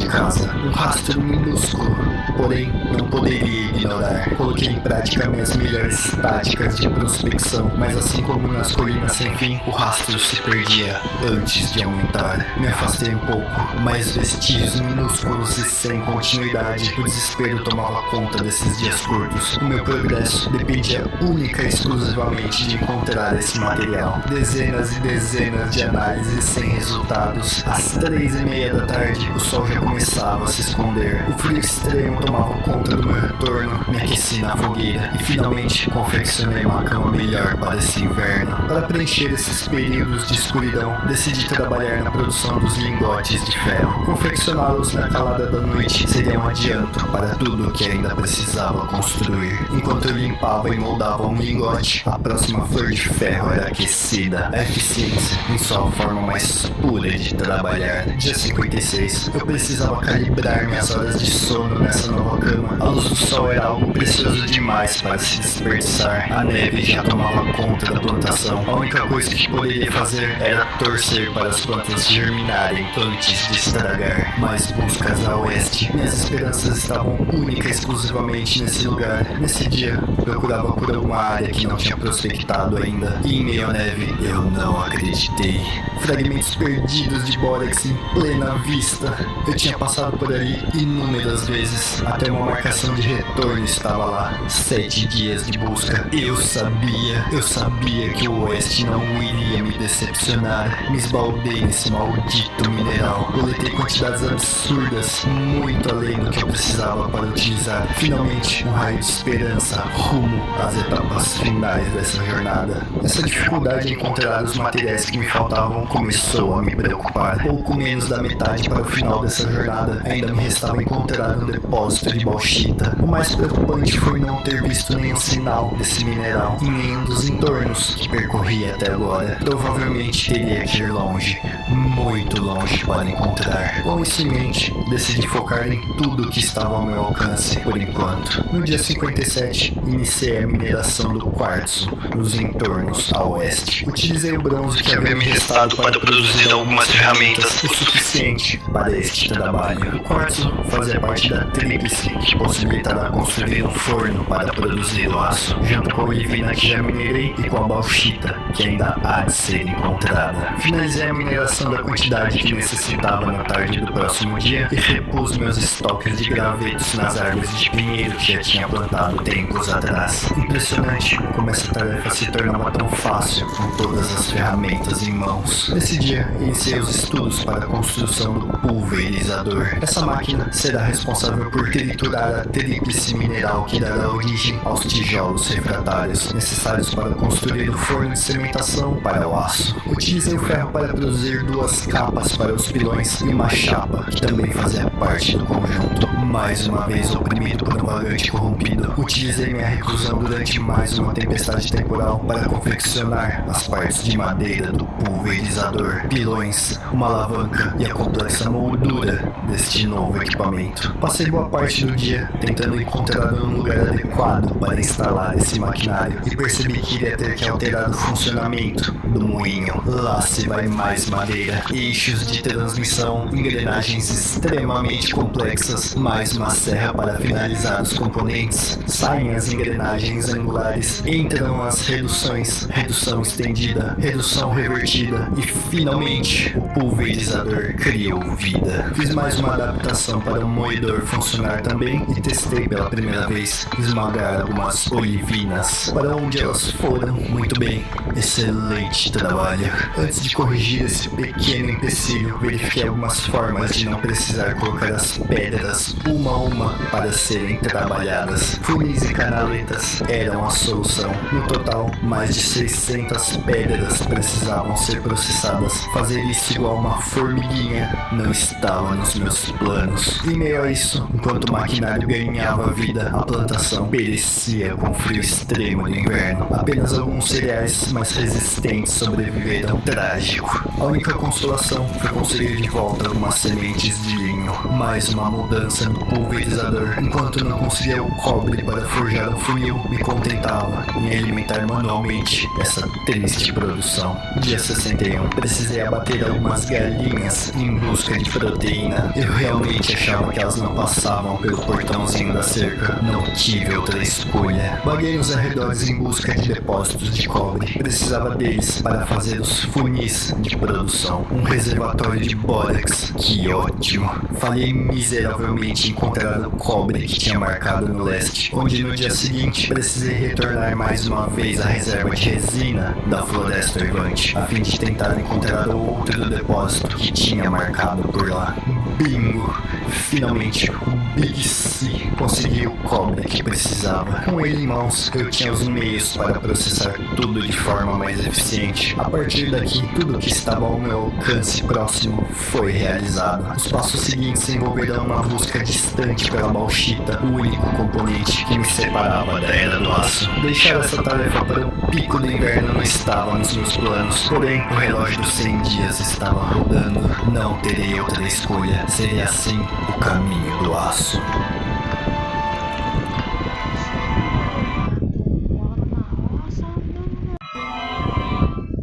casa. Um rastro minúsculo, porém não poderia ignorar. Coloquei em prática minhas melhores táticas de prospecção, mas assim como nas colinas sem fim, o rastro se perdia antes de aumentar. Me afastei um pouco, mas vestígios minúsculos e sem continuidade. O desespero tomava conta desses dias curtos. O meu progresso dependia única e exclusivamente de encontrar esse material. Dezenas e dezenas de análises sem resultados. Às 3:30 da tarde, o sol já começava a se esconder. O frio extremo tomava conta do meu retorno. Me aqueci na fogueira e finalmente confeccionei uma cama melhor para esse inverno. Para preencher esses períodos de escuridão, decidi trabalhar na produção dos lingotes de ferro. Confeccioná-los na calada da noite seria um adianto para tudo o que ainda precisava construir. Enquanto eu limpava e moldava um lingote, a próxima flor de ferro era aquecida. A eficiência em sua forma mais pura de trabalhar. Dia 56, eu precisava calibrar minhas horas de sono nessa nova cama. A luz do sol era algo precioso demais para se desperdiçar. A neve já tomava conta da plantação. A única coisa que poderia fazer era torcer para as plantas germinarem antes de estragar. Mais buscas a oeste. Minhas esperanças estavam única e exclusivamente nesse lugar. Nesse dia, procurava por alguma área que não tinha prospectado ainda. E em meio à neve, eu não acreditei. Fragmentos perdidos de bórax em plena vista. Eu tinha passado por ali inúmeras vezes. Até uma marcação de retorno estava lá. 7 dias de busca. Eu sabia que o oeste não iria me decepcionar. Me esbaldei nesse maldito mineral. Coletei quantidades absurdas, muito além do que eu precisava para utilizar. Finalmente, um raio de esperança rumo às etapas finais dessa jornada. Essa dificuldade em encontrar os materiais que me faltavam começou a me preocupar. Pouco menos da metade para o final dessa jornada, ainda me restava encontrar um depósito de bauxita. O mais preocupante foi não ter visto nenhum sinal desse mineral em nenhum dos entornos que percorri até agora. Provavelmente teria que ir longe, muito longe para encontrar. Com isso em mente, decidi focar em tudo que estava ao meu alcance por enquanto. No dia 57, iniciei a mineração do quartzo nos entornos a oeste. Utilizei o bronze que havia me restado para produzir algumas ferramentas o suficiente para este trabalho. O quartzo fazia parte da tríplice que possibilitará construir um forno para produzir o aço, junto com a olivina que já minerei e com a bauxita que ainda há de ser encontrada. Finalizei a mineração da quantidade que necessitava na tarde do próximo dia e repus meus estoques de gravetos nas árvores de pinheiro que já tinha plantado tempos atrás. Impressionante como essa tarefa se tornava tão fácil com todas as ferramentas em mãos. Nesse dia, iniciei os estudos para a construção do pulverizador. Essa máquina será responsável por triturar a tríplice mineral que dará origem aos tijolos refratários necessários para construir o forno de cimentação para o aço. Utilizei o ferro para produzir 2 capas para os pilões e uma chapa que também fazia parte do conjunto. Mais uma vez oprimido por um vagante corrompido, utilizei minha reclusão durante mais uma tempestade temporal para confeccionar as partes de madeira do pulverizador, pilões, uma alavanca e a complexa moldura deste novo equipamento. Passei boa parte do dia tentando encontrar um lugar adequado para instalar esse maquinário e percebi que iria ter que alterar o funcionamento do moinho. Lá se vai mais madeira, eixos de transmissão, engrenagens extremamente complexas, mais uma serra para finalizar os componentes. Saem as engrenagens angulares, entram as reduções, redução estendida, redução revertida e finalmente o pulverizador criou vida. Fiz mais uma adaptação para o moedor funcionar também e testei pela primeira vez esmagar algumas olivinas. Para onde elas foram? Muito bem, excelente trabalho. Antes de corrigir esse pequeno empecilho, verifiquei algumas formas de não precisar colocar as pedras uma a uma para serem trabalhadas. Funis e canaletas eram a solução. No total, mais de 600 pedras precisavam ser processadas. Fazer isso igual uma formiguinha não estava nos meus planos. Em meio a isso, enquanto o maquinário ganhava vida, a plantação perecia com o frio extremo do inverno. Apenas alguns cereais mais resistentes sobreviveram. Trágico. A única consolação foi conseguir de volta algumas sementes de linho. Mais uma mudança no pulverizador. Enquanto não conseguia o cobre para forjar um funil, me contentava em alimentar manualmente essa triste produção. Dia 61. Precisei abater algumas galinhas em busca de proteína. manhã. Eu realmente achava que elas não passavam pelo portãozinho da cerca. Não tive outra escolha. Vaguei nos arredores em busca de depósitos de cobre. Precisava deles para fazer os funis de produção. Um reservatório de bórax. Que ótimo. Falhei miseravelmente em encontrar o cobre que tinha marcado no leste, onde no dia seguinte precisei retornar mais uma vez à reserva de resina da Floresta Orvante, a fim de tentar encontrar outro depósito que tinha marcado por lá. Bingo! Finalmente, o Big C conseguiu o cobre que precisava. Com ele em mãos, eu tinha os meios para processar tudo de forma mais eficiente. A partir daqui, tudo que estava ao meu alcance próximo foi realizado. Os passos seguintes envolverão uma busca distante pela bauxita, o único componente que me separava da Era do Aço. Deixar essa tarefa para o pico do inverno não estava nos meus planos, porém o relógio dos 100 dias estava rodando. Não terei outra escolha, seria assim o caminho do aço.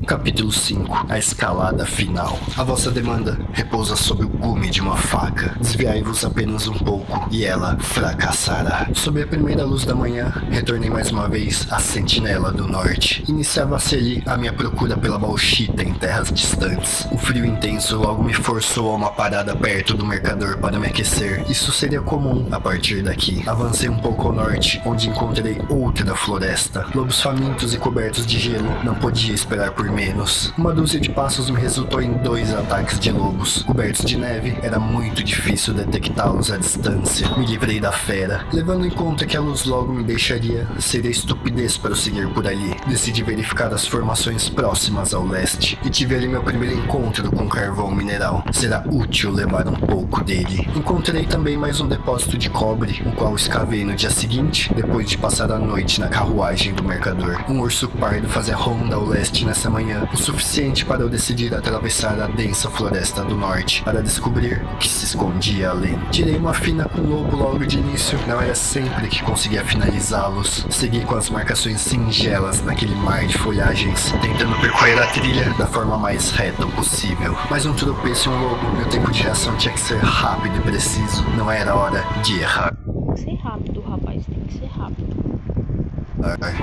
Capítulo 5. A escalada final. A vossa demanda repousa sob o gume de uma faca. Desviai-vos apenas um pouco e ela fracassará. Sob a primeira luz da manhã, retornei mais uma vez à Sentinela do Norte. Iniciava-se ali a minha procura pela bauxita em terras distantes. O frio intenso logo me forçou a uma parada perto do mercador para me aquecer. Isso seria comum a partir daqui. Avancei um pouco ao norte, onde encontrei outra floresta. Lobos famintos e cobertos de gelo. Não podia esperar por menos. Uma dúzia de passos me resultou em 2 ataques de lobos. Cobertos de neve, era muito difícil detectá-los à distância. Me livrei da fera. Levando em conta que a luz logo me deixaria, seria estupidez prosseguir por ali. Decidi verificar as formações próximas ao leste. E tive ali meu primeiro encontro com carvão mineral. Será útil levar um pouco dele. Encontrei também mais um depósito de cobre, o qual escavei no dia seguinte, depois de passar a noite na carruagem do mercador. Um urso pardo fazia ronda ao leste nessa manhã, o suficiente para eu decidir atravessar a densa floresta do norte para descobrir o que se escondia além. Tirei uma fina com o lobo logo de início, não era sempre que conseguia finalizá-los. Segui com as marcações singelas naquele mar de folhagens, tentando percorrer a trilha da forma mais reta possível. Mais um tropeço e um lobo, meu tempo de reação tinha que ser rápido e preciso, não era hora de errar. Tem que ser rápido, rapaz, tem que ser rápido.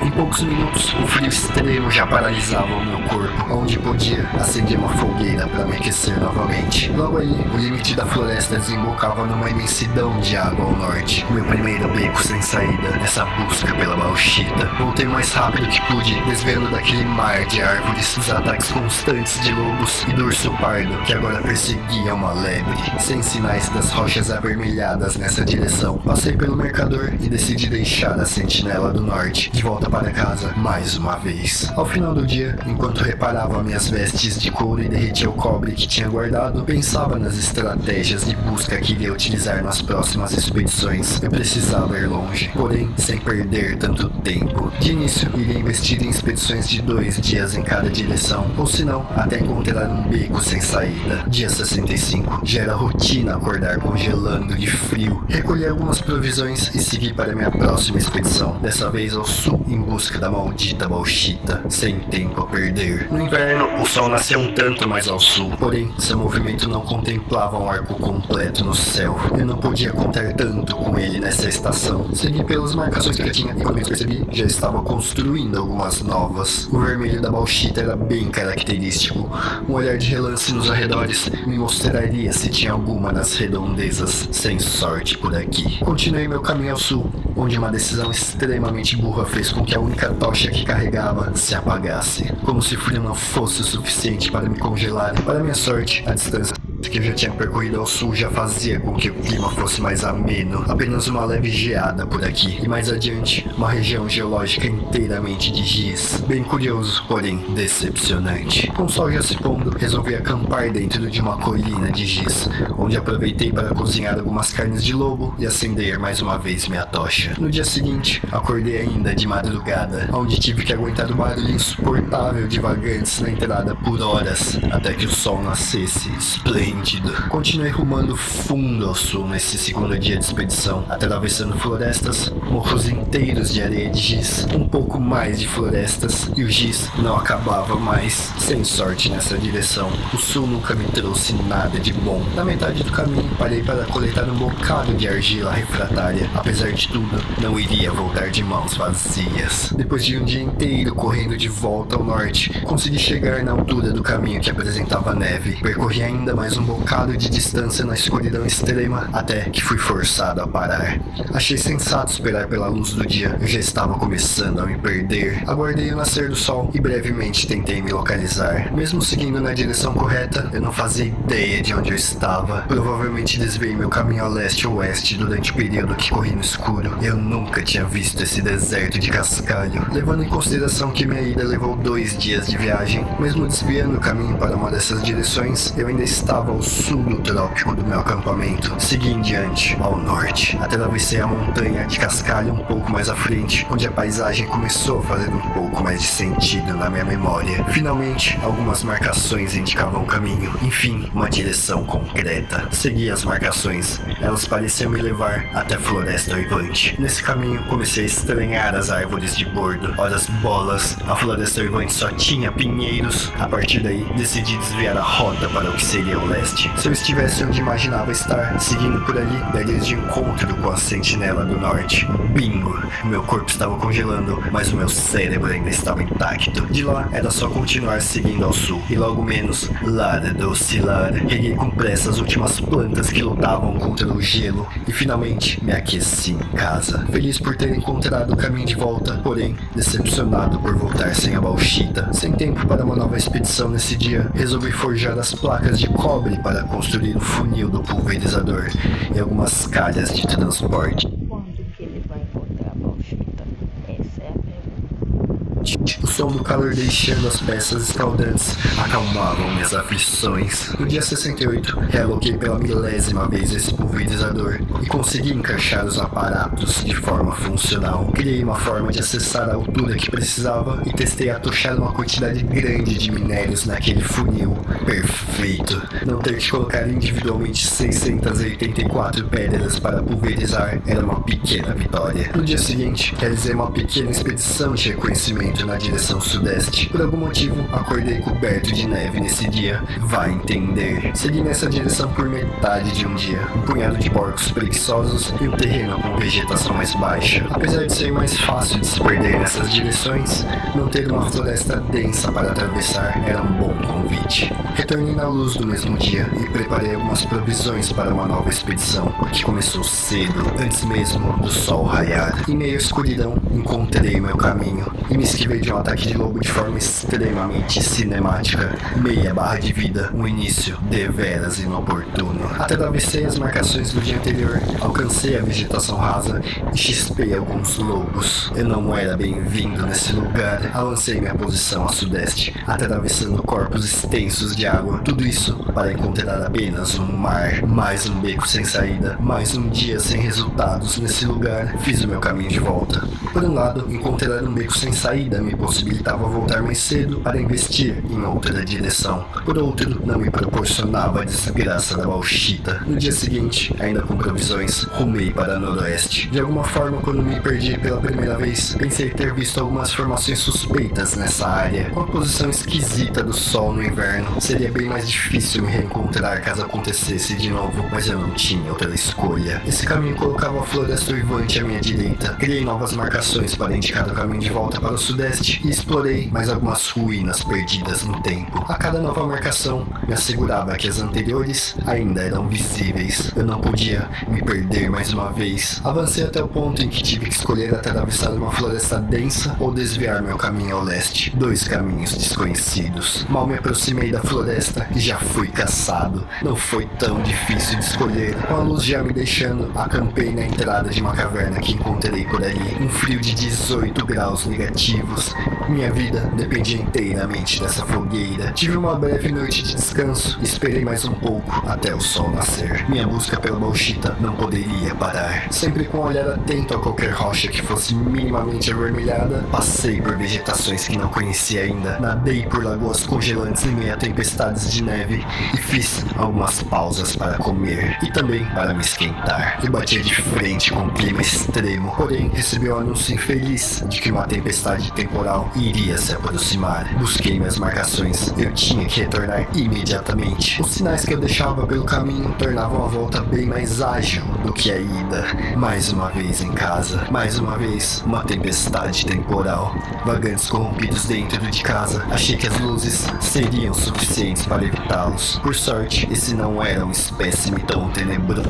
Em poucos minutos, o frio extremo já paralisava o meu corpo. Onde podia, acendi uma fogueira para me aquecer novamente. Logo ali, o limite da floresta desembocava numa imensidão de água ao norte. Meu primeiro beco sem saída, nessa busca pela bauxita. Voltei o mais rápido que pude, desvendo daquele mar de árvores, os ataques constantes de lobos e do urso pardo, que agora perseguia uma lebre. Sem sinais das rochas avermelhadas nessa direção, passei pelo mercador e decidi deixar a Sentinela do Norte de volta para casa mais uma vez. Ao final do dia, enquanto reparava minhas vestes de couro e derretia o cobre que tinha guardado, pensava nas estratégias de busca que iria utilizar nas próximas expedições. Eu precisava ir longe, porém sem perder tanto tempo. De início, iria investir em expedições de 2 dias em cada direção, ou se não, até encontrar um beco sem saída. Dia 65, já era rotina acordar congelando de frio. Recolhi algumas provisões e segui para minha próxima expedição, dessa vez ao sul em busca da maldita bauxita, sem tempo a perder. No inverno, o sol nasceu um tanto mais ao sul, porém, seu movimento não contemplava um arco completo no céu. Eu não podia contar tanto com ele nessa estação. Segui pelas marcações que eu tinha e quando me percebi, já estava construindo algumas novas. O vermelho da bauxita era bem característico. Um olhar de relance nos arredores me mostraria se tinha alguma nas redondezas. Sem sorte por aqui. Continuei meu caminho ao sul, onde uma decisão extremamente burra fez com que a única tocha que carregava se apagasse. Como se o frio não fosse o suficiente para me congelar. Para minha sorte, a distância que eu já tinha percorrido ao sul já fazia com que o clima fosse mais ameno. Apenas uma leve geada por aqui. E mais adiante, uma região geológica inteiramente de giz. Bem curioso, porém decepcionante. Com o sol já se pondo, resolvi acampar dentro de uma colina de giz, onde aproveitei para cozinhar algumas carnes de lobo e acender mais uma vez minha tocha. No dia seguinte, acordei ainda de madrugada, onde tive que aguentar o barulho insuportável de vagantes na entrada por horas, até que o sol nascesse esplêndido. sentido. Continuei rumando fundo ao sul nesse segundo dia de expedição, atravessando florestas, morros inteiros de areia de giz, um pouco mais de florestas, e o giz não acabava mais. Sem sorte nessa direção, o sul nunca me trouxe nada de bom. Na metade do caminho, parei para coletar um bocado de argila refratária. Apesar de tudo, não iria voltar de mãos vazias. Depois de um dia inteiro correndo de volta ao norte, consegui chegar na altura do caminho que apresentava neve. Percorri ainda mais um bocado de distância na escuridão extrema, até que fui forçado a parar. Achei sensato esperar pela luz do dia, eu já estava começando a me perder. Aguardei o nascer do sol e brevemente tentei me localizar. Mesmo seguindo na direção correta, eu não fazia ideia de onde eu estava. Provavelmente desviei meu caminho a leste ou oeste durante o período que corri no escuro. Eu nunca tinha visto esse deserto de cascalho, levando em consideração que minha ida levou 2 dias de viagem. Mesmo desviando o caminho para uma dessas direções, eu ainda estava ao sul do trópico do meu acampamento. Segui em diante, ao norte. Atravessei a montanha de cascalho um pouco mais à frente, onde a paisagem começou a fazer um pouco mais de sentido na minha memória. Finalmente, algumas marcações indicavam o caminho. Enfim, uma direção concreta. Segui as marcações. Elas pareciam me levar até a floresta uivante. Nesse caminho, comecei a estranhar as árvores de bordo. Horas bolas, a floresta uivante só tinha pinheiros. A partir daí, decidi desviar a rota para o que seria o leste. Se eu estivesse onde imaginava estar, seguindo por ali, daria de encontro com a sentinela do norte. Bingo! Meu corpo estava congelando, mas o meu cérebro ainda estava intacto. De lá, era só continuar seguindo ao sul. E logo menos, Lara doce Lara, reguei com pressa as últimas plantas que lutavam contra o gelo. E finalmente, me aqueci em casa. Feliz por ter encontrado o caminho de volta, porém, decepcionado por voltar sem a bauxita. Sem tempo para uma nova expedição nesse dia, resolvi forjar as placas de cobre para construir o funil do pulverizador e algumas calhas de transporte. Quando que ele vai encontrar a bauxita? Essa é a pergunta. O som do calor deixando as peças escaldantes acalmavam minhas aflições. No dia 68, realoquei pela 1000ª vez esse pulverizador e consegui encaixar os aparatos de forma funcional. Criei uma forma de acessar a altura que precisava e testei atochar uma quantidade grande de minérios naquele funil. Perfeito! Não ter que colocar individualmente 684 pedras para pulverizar era uma pequena vitória. No dia seguinte, realizei uma pequena expedição de reconhecimento na direção sudeste. Por algum motivo, acordei coberto de neve nesse dia. Vai entender. Segui nessa direção por metade de um dia. Um punhado de porcos preguiçosos e um terreno com vegetação mais baixa. Apesar de ser mais fácil de se perder nessas direções, não ter uma floresta densa para atravessar era um bom convite. Retornei na luz do mesmo dia e preparei algumas provisões para uma nova expedição, que começou cedo, antes mesmo do sol raiar. Em meio à escuridão, encontrei meu caminho e me esquivei de um ataque de lobo de forma extremamente cinemática. Meia barra de vida, um início deveras inoportuno. Atravessei as marcações do dia anterior, alcancei a vegetação rasa e chispei alguns lobos. Eu não era bem-vindo nesse lugar. Avancei minha posição a sudeste, atravessando corpos extensos de água. Tudo isso para encontrar apenas um mar. Mais um beco sem saída, mais um dia sem resultados nesse lugar. Fiz o meu caminho de volta. Por um lado, encontrar um beco sem saída me possibilitava voltar mais cedo para investir em outra direção. Por outro, não me proporcionava a desgraça da bauxita. No dia seguinte, ainda com provisões, rumei para noroeste. De alguma forma, quando me perdi pela primeira vez, pensei ter visto algumas formações suspeitas nessa área. Com a posição esquisita do sol no inverno, seria bem mais difícil me reencontrar caso acontecesse de novo, mas eu não tinha outra escolha. Esse caminho colocava a floresta uivante à minha direita. Criei novas marcações para indicar o caminho de volta para o sudeste e explorei mais algumas ruínas perdidas no tempo. A cada nova marcação, me assegurava que as anteriores ainda eram visíveis. Eu não podia me perder mais uma vez. Avancei até o ponto em que tive que escolher atravessar uma floresta densa ou desviar meu caminho ao leste. 2 caminhos desconhecidos. Mal me aproximei da floresta e já fui caçado. Não foi tão difícil de escolher. Com a luz já me deixando, acampei na entrada de uma caverna que encontrei por ali. Um frio de 18 graus negativos Minha vida dependia inteiramente dessa fogueira. Tive uma breve noite de descanso e esperei mais um pouco até o sol nascer. Minha busca pela bauxita não poderia parar. Sempre com um olhar atento a qualquer rocha que fosse minimamente avermelhada, passei por vegetações que não conhecia ainda, nadei por lagoas congelantes em meio a tempestades de neve e fiz algumas pausas para comer e também para me esquentar. Eu bati de frente com um clima extremo, porém recebi um anúncio infeliz de que uma tempestade temporal iria se aproximar. Busquei minhas marcações, eu tinha que retornar imediatamente. Os sinais que eu deixava pelo caminho tornavam a volta bem mais ágil do que a ida. Mais uma vez em casa, mais uma vez uma tempestade temporal. Vagantes corrompidos dentro de casa, achei que as luzes seriam suficientes para evitá-los. Por sorte, esse não era um espécime tão tenebroso.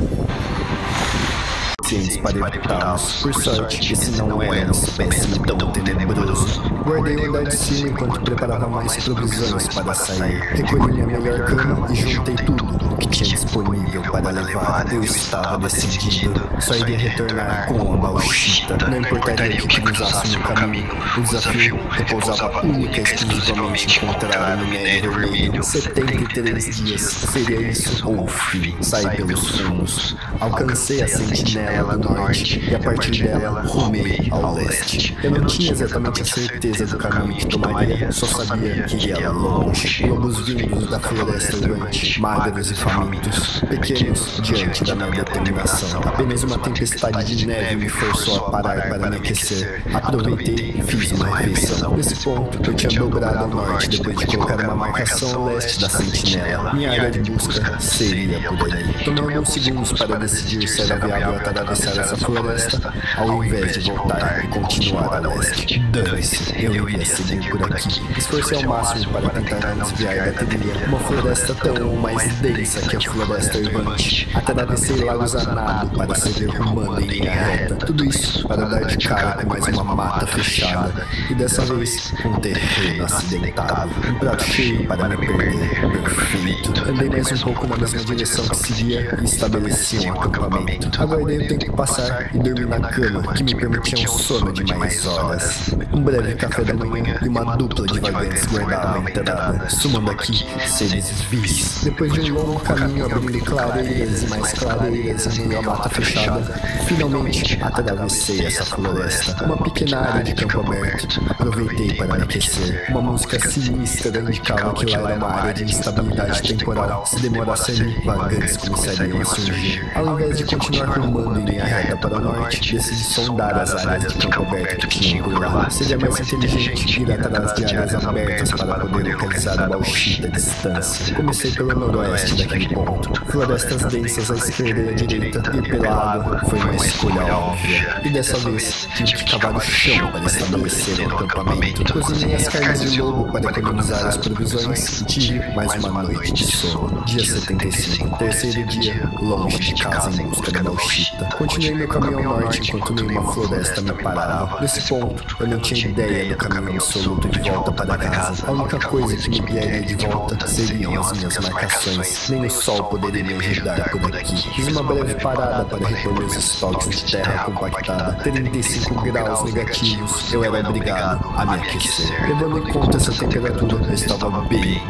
Para evitá-los. Por sorte, esse não era um espécime tão tenebroso. Guardei o andar de cima enquanto preparava mais provisões para sair. Recolhi minha melhor cama e juntei tudo o que tinha disponível para levar. Eu estava decidido. Só iria retornar com a bauxita. Não importaria que cruzasse no caminho. O desafio repousava única e exclusivamente em encontrar o minério vermelho. 73 dias. Seria isso ou o fim. Saí pelos fundos. Alcancei a sentinela do norte e a partir dela rumei ao leste. Eu não tinha exatamente a certeza do caminho que tomaria, só sabia que iria longe. Lobos vindos da floresta urbante, magros e famintos, pequenos diante da minha determinação. Apenas uma tempestade de neve me forçou a parar para me aquecer. Aproveitei e fiz uma refeição. Nesse ponto, eu tinha dobrado ao norte depois de colocar uma marcação ao leste da sentinela. Minha área de busca seria por ali. Tomei alguns segundos para decidir se era viável atravessar essa floresta, ao invés de voltar e continuar a leste. Dane-se, eu ia seguir por aqui. Esforcei ao máximo para tentar não desviar da trilha. Uma floresta tão mais densa que a floresta urbante. Atravessei lagos a nado para seguir rumando em linha reta. Tudo isso para dar de cara com mais uma mata fechada. E dessa vez, um terreno acidentado. Um prato cheio para me perder. Perfeito. Andei mais um pouco na mesma direção que seguia e estabeleci um acampamento. Aguardei o tempo passar e dormi na cama, que me permitia um sono de mais horas. Um breve café da manhã e uma dupla de vagantes guardava a entrada, sumando aqui seres vis. Depois de um longo caminho abrindo clareiras e mais clareiras em meio à mata fechada, finalmente atravessei essa floresta. Uma pequena área de campo aberto. Aproveitei para me aquecer. Uma música sinistra indicava que lá era uma área de instabilidade temporal. Se demorasse ali, vagantes começariam a surgir. Ao invés de continuar rumando em linha reta para o norte, decidi sondar as áreas de campo aberto que tinham por lá. Seria mais inteligente ir atrás de áreas abertas para poder localizar a bauxita à distância. Comecei pelo noroeste daquele ponto. Florestas densas à esquerda e à direita, e pela água foi uma escolha óbvia. E dessa vez, tive que cavar o chão para estabelecer o acampamento. Cozinhei as carnes de lobo para economizar as provisões e tive mais uma noite de sono. Dia 75, terceiro dia, longe de casa em busca da bauxita. Continuei meu caminho ao norte enquanto nenhuma floresta me parava. Nesse ponto, eu não tinha ideia do caminho absoluto de volta para casa. A única coisa que me guiaria de volta seriam as minhas marcações. Nem o sol poderia me ajudar por aqui. Fiz uma breve parada para repor meus estoques de terra compactada. 35 graus negativos. Eu era obrigado a me aquecer. Levando em conta essa temperatura, eu estava bem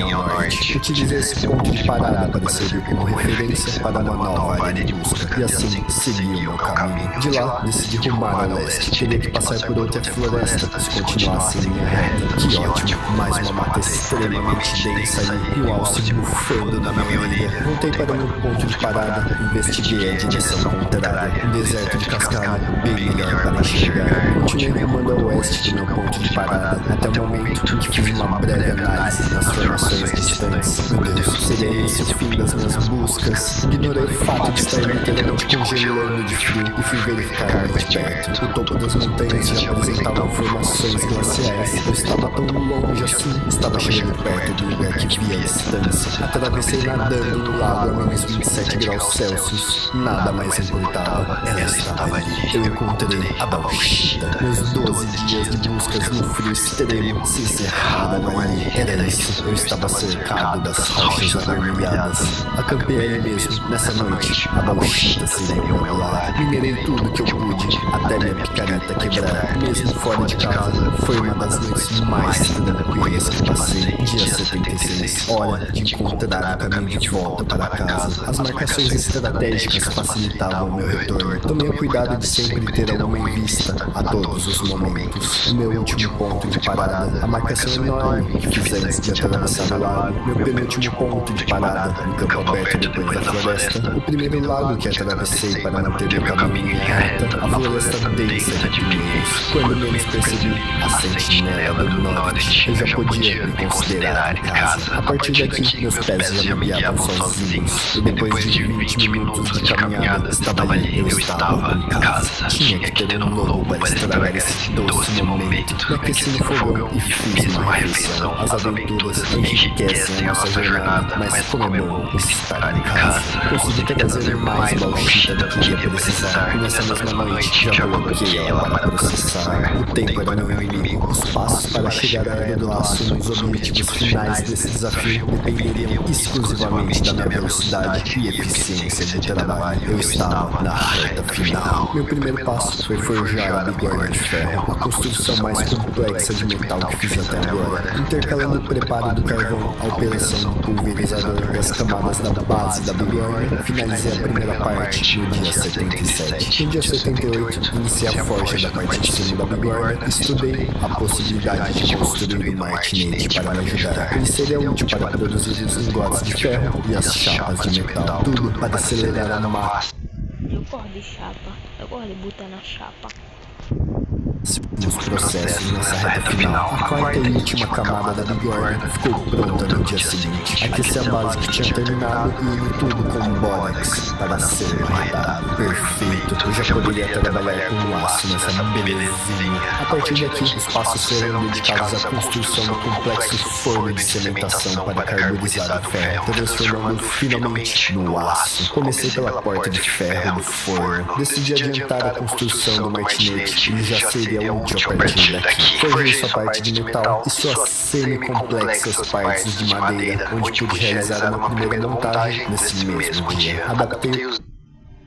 ao norte. Utilizei esse ponto de parada para servir como referência para uma nova área de busca. E assim, segui o meu caminho. De lá, decidi rumar a leste. Teria que passar por outra floresta se continuasse em linha reta. Que ótimo, mais uma mata extremamente densa ali e um alce bufando na minha orelha. Voltei para o meu ponto de parada e investiguei a direção contrária. Um deserto de cascalho, bem melhor para enxergar. Continuei rumando a oeste do meu ponto de parada, até o momento em que fiz uma breve análise nas formações distantes. Meu Deus, seria esse o fim das minhas buscas? Ignorei o fato de estar literalmente congelando de frio e fui verificar mais de perto. O topo das montanhas já apresentava formações glaciais. Eu estava tão longe assim, estava chegando perto do lugar que via a distância. Atravessei nadando no lago a menos 27 graus Celsius. Nada mais importava, ela estava ali. Eu encontrei a bauxita. Meus 12 dias de buscas no frio extremo se encerraram ali. Era isso, eu estava cercado das rochas luzes avermelhadas. Acampei ali mesmo, nessa noite. A bauxita seria o meu lar. Minerei tudo que eu pude, até minha picareta quebrar. Mesmo fora de casa, foi uma das noites mais tranquilas que passei. Dia 76, hora de encontrar o caminho de volta para casa. As marcações estratégicas facilitavam o meu retorno. Tomei o cuidado de sempre ter alguma em vista a todos os momentos. O meu último ponto de parada, a marcação enorme que fiz antes de atravessar o lago. Meu penúltimo ponto de parada, no campo aberto depois da floresta. O primeiro lago que atravessei para manter meu caminho em reta. A floresta densa de pinheiros. Quando menos percebi, a sentinela do norte. Eu já podia me considerar em casa. A partir daqui, meus pés já me guiavam sozinhos. E depois de 20 minutos de caminhada, estava ali, eu estava em casa. Tinha que ter um lobo para estragar esse doce momento. Me aqueci no fogão e fiz uma refeição. As aventuras enriquecem a nossa jornada, mas como é bom estar em casa. Consegui trazer mais bauxita do que ia precisar. E nessa mesma noite já coloquei ela para processar. O tempo era meu inimigo. Os passos para chegar à área do laço nos objetivos finais desse desafio dependeriam exclusivamente da minha velocidade e eficiência de trabalho. Eu estava na reta final. Meu primeiro passo foi forjar a bigorna de ferro, a construção mais complexa de metal que fiz até agora, intercalando o preparo do carvão, a operação do pulverizador e as camadas da base da bigorna. Finalizei a primeira parte no dia 77. No dia 78, iniciei a forja da parte de cima da bigorna. Estudei a possibilidade de construir um martinete para me ajudar. Ele seria útil para produzir os lingotes de ferro e as chapas de metal, tudo para acelerar a massa. Eu gosto de chapa, eu gosto de botar na chapa. Nos processos nessa reta final, a quarta e última camada da bigorna ficou pronta no dia seguinte. Aqueci a base que tinha terminado e uni tudo com bórax para ser arredado. Perfeito, eu já poderia trabalhar com aço nessa belezinha. A partir daqui, os passos serão dedicados à construção do complexo forno de cimentação para carburizar o ferro, transformando finalmente no aço. Comecei pela porta de ferro do forno. Decidi adiantar a construção do martinete e já seria útil a partir daqui. Forjei sua parte de metal e suas semi-complexas partes de madeira, onde pude realizar uma primeira montagem nesse mesmo dia. Adaptei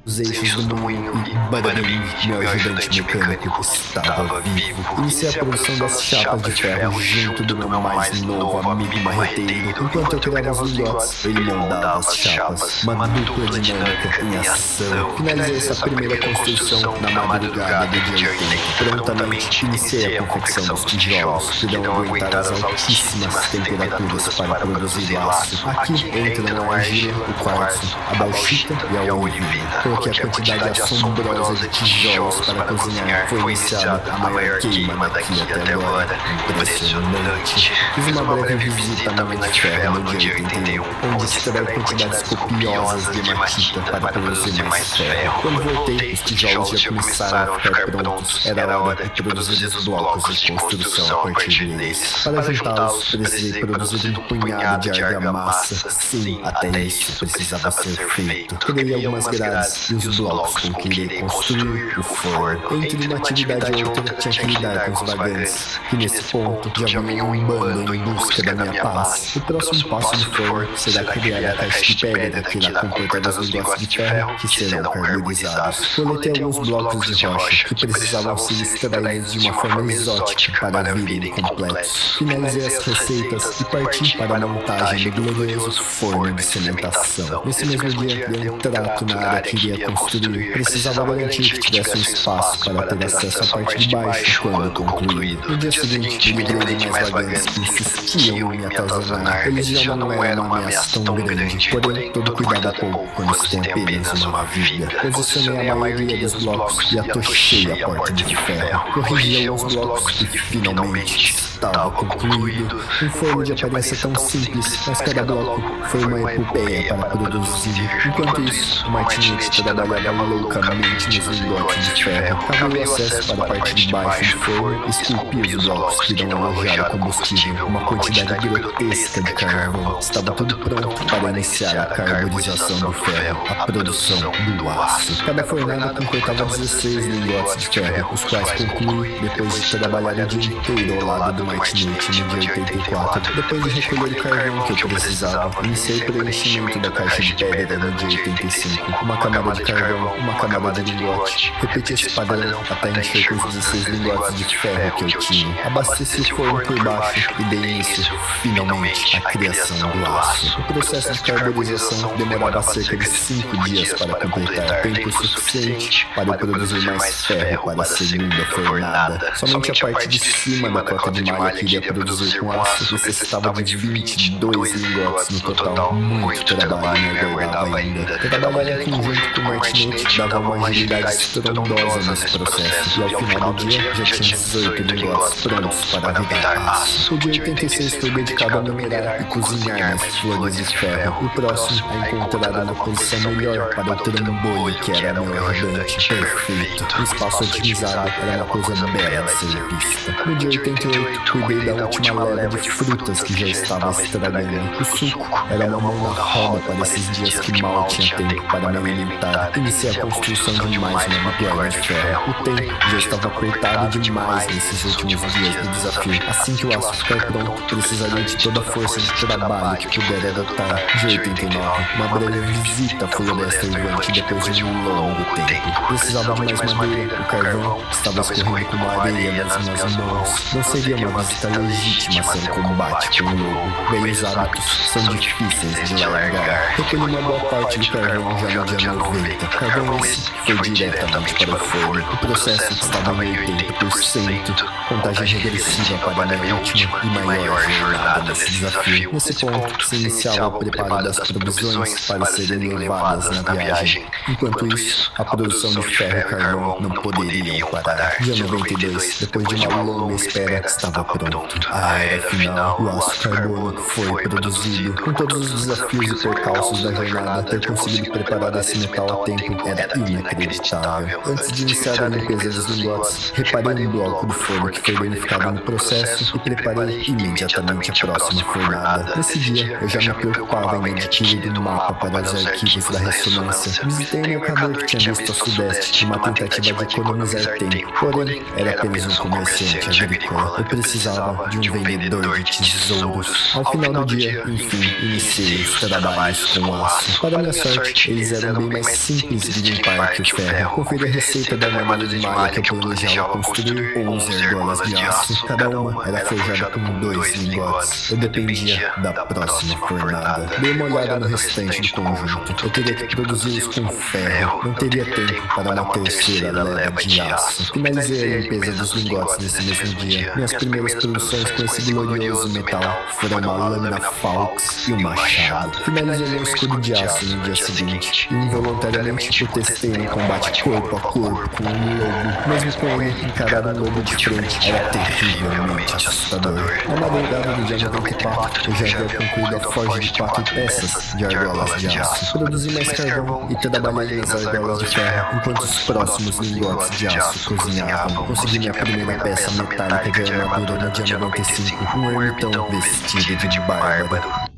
os eixos do moinho e Badarim, meu ajudante mecânico, estava vivo. Iniciei a produção das chapas de ferro junto do meu mais novo amigo marreteiro. Enquanto eu criava os lingotes, ele moldava as chapas, uma dupla dinâmica em ação. Finalizei essa primeira construção na madrugada do dia 80. Prontamente, iniciei a confecção dos tijolos, que irão aguentar as altíssimas temperaturas para produzir aço. Aqui entram a argila, o quartzo, a bauxita e a olivina. Que a quantidade assombrosa de tijolos para cozinhar foi iniciada a maior queima daqui até agora. Impressionante. Fiz uma breve visita na mina de ferro no dia 81, onde extrai quantidades copiosas de hematita para produzir mais ferro. Quando voltei, os tijolos já começaram a ficar prontos. Era hora de produzir os blocos de construção a partir deles. Para juntá-los, precisei produzir um punhado de argamassa. Sim, até isso precisava ser feito. Criei algumas grades e os blocos com que irei construir o forno. Entre uma atividade e outra, tinha que lidar com os vagantes, que nesse ponto já vinham um bando em busca da minha paz. O próximo passo do forno será criar a caixa de pedra que irá comportar os lingotes de ferro que serão carbonizados. Coletei alguns blocos de rocha que precisavam ser extraídos de uma forma exótica para virem completos. Finalizei as receitas e parti para a montagem do glorioso forno de cimentação. Nesse mesmo dia, dei um trato na área que iria construir. Precisava garantir que tivesse um espaço para ter acesso à parte de baixo quando concluído. No dia seguinte, livrei de mais vagantes que insistiam em me atazanar. Eles já não eram uma ameaça tão grande, porém, todo cuidado é pouco quando se tem apenas uma vida. Posicionei a maioria dos blocos e atochei a porta de ferro. Corrigi alguns blocos e finalmente estava concluído. Um forno de aparência tão simples, mas cada bloco foi uma epopeia para produzir. Enquanto isso, o martinete trabalhava loucamente nos lingotes de ferro. Cavei o acesso para a parte de baixo do forno e esculpi os blocos que irão alojar o combustível. Uma quantidade grotesca de carvão. Estava tudo pronto para iniciar a carbonização do ferro, a produção do aço. Cada fornada comportava 16 lingotes de ferro, os quais concluí depois de trabalhar o dia inteiro ao lado do Martinete no dia 84. Depois de recolher o carvão que eu precisava, iniciei o preenchimento da caixa de pedra no dia 85. Uma camada de carvão, uma camada de lingote. Repeti esse padrão até encher com os 16 lingotes de ferro que eu tinha. Abasteci o forno por baixo e dei início, finalmente, à criação do aço. O processo de carbonização demorava cerca de 5 dias para completar, tempo suficiente para eu produzir mais ferro para a segunda fornada. Somente a parte de cima da cota de malha que iria produzir com aço necessitava de 22 lingotes no total. Muito trabalho me aguardava ainda. Trabalhar em conjunto com o Martinete dava uma agilidade estrondosa nesse processo, e ao final do dia já tinha 18 lingotes prontos para virar aço. O dia 86 foi dedicado a numerar e cozinhar as flores de ferro. O próximo a encontrar uma posição melhor para o trambolho que era meu ajudante. Perfeito. O espaço otimizado era uma coisa bela de ser vista. No dia 88, cuidei da última leva de frutas que já estava estragando. O suco era uma mão na roda para esses dias que mal tinha tempo para me alimentar. Iniciei a construção de mais uma pior de ferro. O tempo já estava apertado demais nesses últimos dias do desafio. Assim que o aço ficar pronto, precisaria de toda a força de trabalho que puder adotar. Dia 89, uma breve visita à floresta uivante depois de um longo tempo. Precisava de mais madeira, o carvão estava escorrendo como areia nas minhas mãos. Não seria uma visita legítima sem combate com o lobo. Velhos hábitos são difíceis de largar. Recolhi uma boa parte do carvão já no dia 90. Carvão esse que foi diretamente para o forno. O processo estava em 80%. Contagem regressiva para a minha última e maior jornada nesse desafio. Nesse ponto, se iniciava o preparo das provisões para serem levadas na viagem. Enquanto isso, a produção de ferro e carvão não poderiam parar. Dia 92, depois de uma longa espera, estava pronto. A era final, o aço carbônico foi produzido. Com todos os desafios e percalços da jornada, ter conseguido preparar esse metal a tempo era inacreditável. Antes de iniciar a limpeza dos lingotes, reparei no bloco do forno que foi verificado no processo e preparei imediatamente a próxima fornada. Nesse dia, eu já me preocupava em adquirir um mapa para os arquivos da ressonância. Visitei um mercador que tinha visto a sudeste, uma tentativa de economizar tempo. Porém, era apenas um comerciante agrícola. Eu precisava de um vendedor de tesouros. Ao final do dia, enfim, iniciei os trabalhos com o aço. Para minha sorte, eles eram bem mais simples de limpar que o ferro. Conferi a receita da armadura de malha que eu planejava construir, 11 argolas de aço. Cada uma era forjada com 2 lingotes. Eu dependia da próxima fornada. Dei uma olhada no restante do conjunto. Eu teria que produzi-los com ferro. Não teria tempo para uma terceira leva de aço. Finalizei a limpeza dos lingotes nesse mesmo dia. Minhas primeiras produções com esse glorioso metal foram uma lâmina Falx e um machado. Finalizei meu escudo de aço no dia seguinte. E involuntariamente eu testei um combate corpo a corpo com um lobo. Mesmo com ele encarar um lobo de frente era terrivelmente assustador. Na madrugada do dia 94, eu já havia concluído a forja de 4 peças de argolas de aço. Produzi mais carvão e trabalhei nas argolas de ferro, enquanto os próximos lingotes de aço cozinhavam. Consegui minha primeira peça metálica de armadura no dia 95, um ermitão vestido de bárbaro.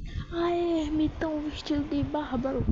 Ermitão vestido de bárbaro.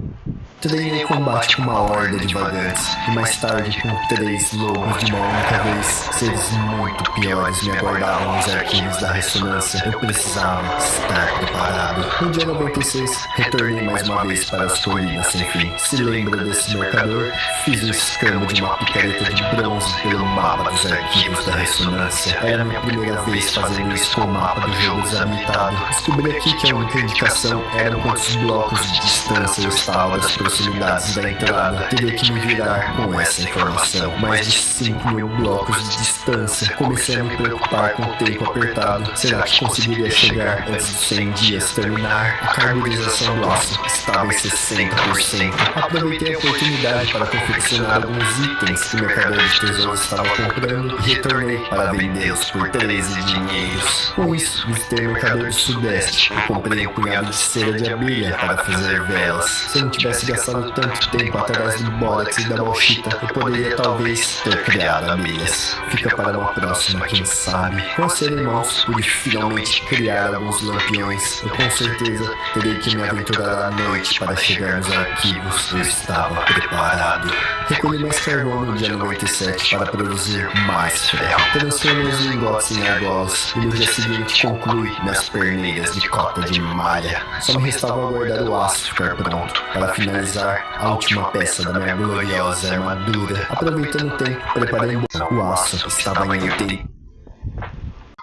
Treinei o combate com uma horda de vagantes, e mais tarde com 3 lobos de uma única vez. Seres muito piores me aguardavam nos arquivos da ressonância. Eu precisava estar preparado. No dia 96, retornei mais uma vez para as colinas sem fim. Se lembra desse mercador? Fiz um escambo de uma picareta de bronze pelo mapa dos arquivos da ressonância. Era a minha primeira vez fazendo isso com o mapa do jogo desabilitado. Descobri aqui que a única indicação eram quantos blocos de distância eu estava das proximidades da entrada. Teria que me virar com essa informação. Mais de 5.000 blocos de distância. Comecei a me preocupar com o tempo apertado. Será que conseguiria chegar antes dos 100 dias terminar? A carbonização do aço estava em 60%. Aproveitei a oportunidade para confeccionar alguns itens que o mercador de tesouros estava comprando e retornei para vendê-los por 13 dinheiros. Com isso, visitei o mercador do sudeste. Eu comprei um punhado de cera de abelha para fazer velas. Se eu não tivesse gastado tanto tempo atrás do bórax e da bauxita, eu poderia talvez ter criado abelhas. Fica para uma próxima, quem sabe. Com a cera em mãos, pude finalmente criar alguns lampiões. Eu consertei certeza terei que me aventurar à noite para chegar nos arquivos. Eu estava preparado. Recolhi mais carvão no dia 97 para produzir mais ferro. Transformei os lingotes em argolas e no dia seguinte concluí minhas perneiras de cota de malha. Só me restava aguardar o aço ficar pronto para finalizar a última peça da minha gloriosa armadura. Aproveitando o tempo, preparei o aço. Estava em 80.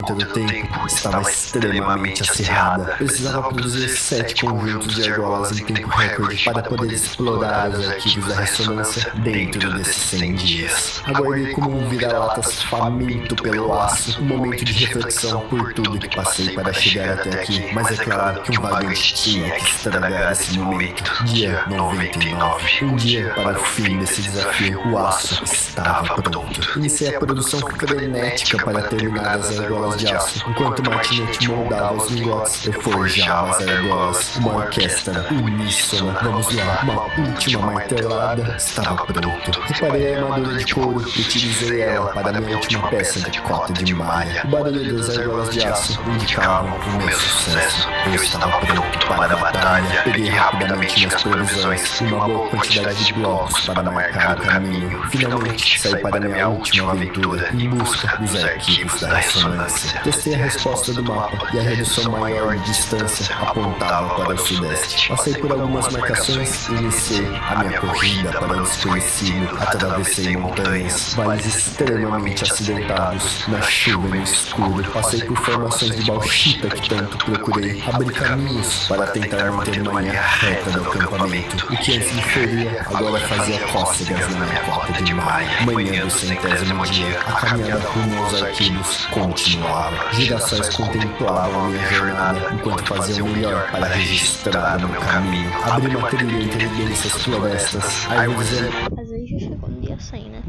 Todo o tempo estava extremamente acirrada. Precisava produzir 7 conjuntos de argolas em tempo recorde para poder explorar os arquivos da ressonância dentro desses 100 dias. Aguardei como um vira-latas faminto pelo aço, um momento de reflexão por tudo que passei para chegar até aqui. Mas é claro que um vagante tinha que estragar esse momento. Dia 99. Um dia para o fim desse desafio. O aço estava pronto. Iniciei a produção frenética para terminar as argolas de aço. Enquanto o martinete moldava os lingotes, eu forjava as argolas. Uma orquestra uníssona. Vamos lá, uma última martelada. Estava pronto. Reparei a armadura de couro e utilizei ela para a minha última peça de cota de malha. O barulho das argolas de aço indicavam o meu sucesso. Eu estava pronto para a batalha. Peguei rapidamente minhas provisões e uma boa quantidade de blocos para marcar o caminho. Finalmente, saí para minha última aventura em busca dos arquivos da ressonância. Testei a resposta do mapa e a redução maior de distância apontava para o sudeste. Passei por algumas marcações e iniciei a minha corrida para o desconhecido. Atravessei montanhas, vales extremamente acidentados, na chuva e no escuro. Passei por formações de bauxita que tanto procurei. Abri caminhos para tentar manter uma linha reta do acampamento. O que antes me feria, agora fazia cócegas na minha cota de malha. Manhã do 100º dia, a caminhada rumo aos arquivos continuava. Girassóis contemplavam a minha jornada enquanto fazia o melhor para registrar o meu caminho. Abri uma trilha entre densas florestas, árvores Mas aí já chegou no dia 100, né?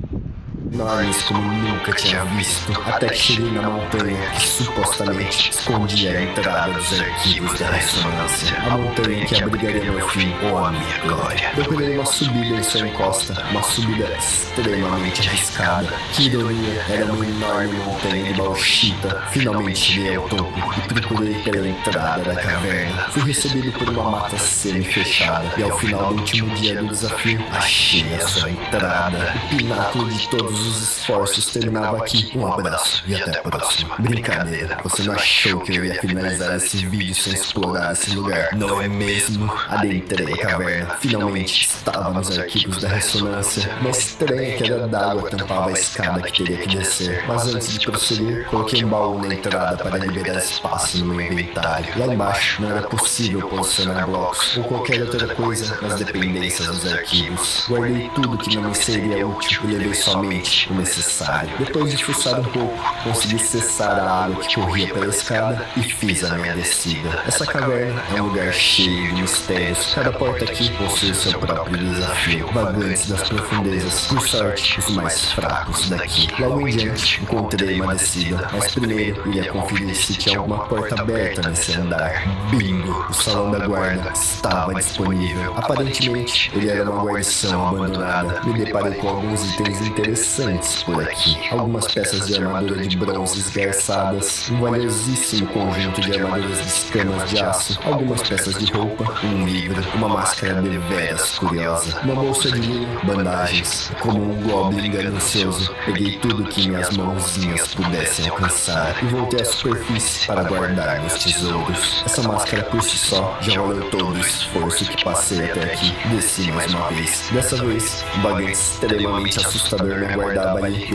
enormes como nunca tinha visto, até que cheguei na montanha que supostamente escondia a entrada dos arquivos da ressonância. A montanha que abrigaria meu fim ou a minha glória. Procurei uma subida em sua encosta, uma subida extremamente arriscada. Que ironia, era uma enorme montanha de bauxita. Finalmente cheguei ao topo e procurei pela entrada da caverna. Fui recebido por uma mata semi-fechada e ao final do último dia do desafio, achei a sua entrada. O pináculo de todos os esforços terminava aqui. Um abraço e até a próxima. Brincadeira, você não achou que eu ia finalizar esse vídeo sem explorar esse lugar, não é mesmo? Adentrei a caverna, finalmente estava nos arquivos da ressonância. Uma estranha queda d'água tampava a escada que teria que descer, mas antes de prosseguir, coloquei um baú na entrada para liberar espaço no meu inventário. Lá embaixo não era possível posicionar blocos ou qualquer outra coisa nas dependências dos arquivos. Guardei tudo que não me seria útil e levei somente o necessário. Depois de fuçar um pouco, consegui cessar a água que corria pela escada e fiz a minha descida. Essa caverna é um lugar cheio de mistérios. Cada porta aqui possui seu próprio desafio. Vagantes das profundezas, por sorte, os mais fracos daqui. Logo em diante, encontrei uma descida, mas primeiro ia conferir se tinha alguma porta aberta nesse andar. Bingo! O salão da guarda estava disponível. Aparentemente, ele era uma guarnição abandonada. Me deparei com alguns itens interessantes por aqui. Algumas peças de armadura de bronze esgarçadas, um valiosíssimo conjunto de armaduras de escamas de aço, algumas peças de roupa, um livro, uma máscara deveras curiosa, uma bolsa de linho, bandagens. Como um goblin ganancioso, peguei tudo que minhas mãozinhas pudessem alcançar e voltei à superfície para guardar meus tesouros. Essa máscara por si só já valeu todo o esforço que passei até aqui. Desci mais uma vez. Dessa vez, um bagulho extremamente assustador me aguardava ali.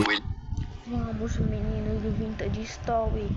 Vamos, meninos do Vintage Story.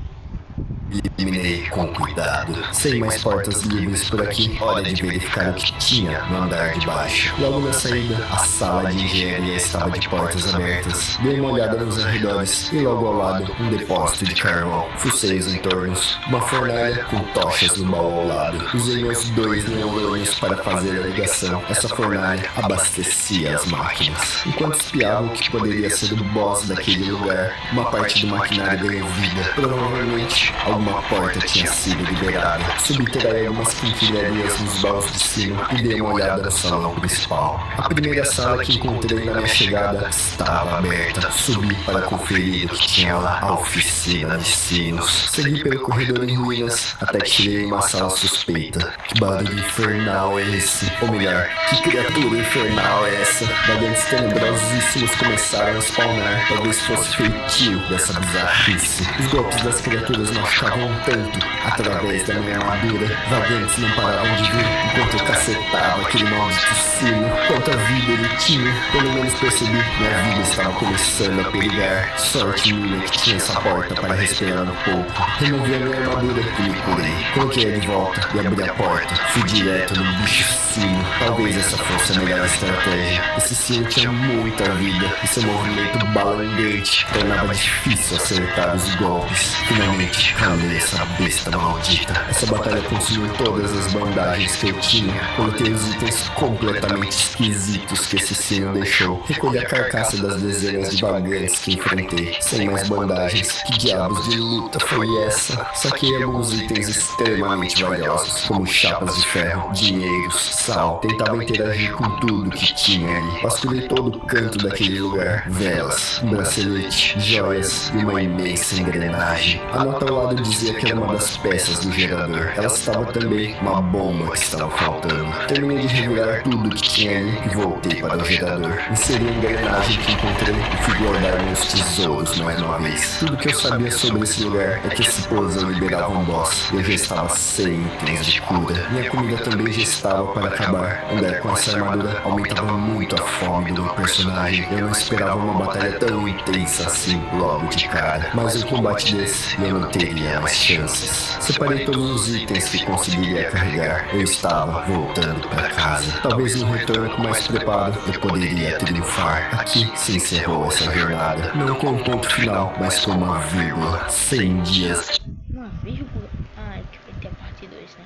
Eliminei com cuidado. Sem mais portas livres por aqui, hora de verificar o que tinha no andar de baixo. Logo na saída, a sala de engenharia estava de portas abertas. Dei uma olhada nos arredores e logo ao lado, um depósito de carvão. Fucei os entornos, uma fornalha com tochas no baú ao lado. Usei meus 2 neurônios para fazer a ligação. Essa fornalha abastecia as máquinas. Enquanto espiava o que poderia ser o boss daquele lugar, uma parte do maquinário ganhou vida. Provavelmente, algum Uma porta tinha sido liberada. Subterrei algumas quinquilharias nos baús de cima e dei uma olhada no salão principal. A primeira sala que encontrei na minha chegada estava aberta. Subi para conferir o que tinha lá. A oficina de sinos. Segui pelo corredor em ruínas até que cheguei em uma sala suspeita. Que barulho infernal é esse? Ou melhor, que criatura infernal é essa? Vagantes tenebrosíssimos começaram a spawnar. Talvez fosse feitio dessa bizarrice. Os golpes das criaturas machucavam tanto através da minha armadura. Vagantes não paravam de vir enquanto eu cacetava aquele maldito sino. Quanta vida ele tinha, pelo menos percebi. Minha vida estava começando a perigar. Sorte minha que tinha essa porta para respirar um pouco. Removi a minha armadura e me curei. Coloquei-a de volta e abri a porta. Fui direto no bicho sino. Talvez essa fosse a melhor estratégia. Esse sino tinha muita vida e seu movimento balangante tornava difícil acertar os golpes. Finalmente, calei essa besta maldita. Essa batalha consumiu todas as bandagens que eu tinha. Coloquei os itens completamente esquisitos que esse sino deixou. Recolhi a carcaça das dezenas de vagantes que enfrentei. Sem mais bandagens. Que diabos de luta foi essa? Saquei alguns itens extremamente valiosos, como chapas de ferro, dinheiros, sal. Tentava interagir com tudo que tinha ali. Vasculhei todo o canto daquele lugar. Velas, um bracelete, joias e uma imensa engrenagem. A nota ao lado dizia que era uma das peças do gerador. Ela estava também uma bomba que estava faltando. Terminei de revirar tudo que tinha ali e voltei para o gerador. Inseri a engrenagem que encontrei e fui guardar meus tesouros mais uma vez. Tudo que eu sabia sobre esse lugar é que esse poço liberava um boss. Eu já estava sem itens de cura. Minha comida também já estava para acabar. Andar com essa armadura aumentava muito a fome do meu personagem. Eu não esperava uma batalha tão intensa assim logo de cara. Mas um combate desse eu não teria mais chances. Separei todos os itens que conseguiria carregar. Eu estava voltando para casa. Talvez no retorno com mais preparo eu poderia triunfar. Aqui se encerrou essa jornada. Não com um ponto final, mas com uma vírgula. 100 dias Uma vírgula? Ah, é que vai ter a parte 2, né?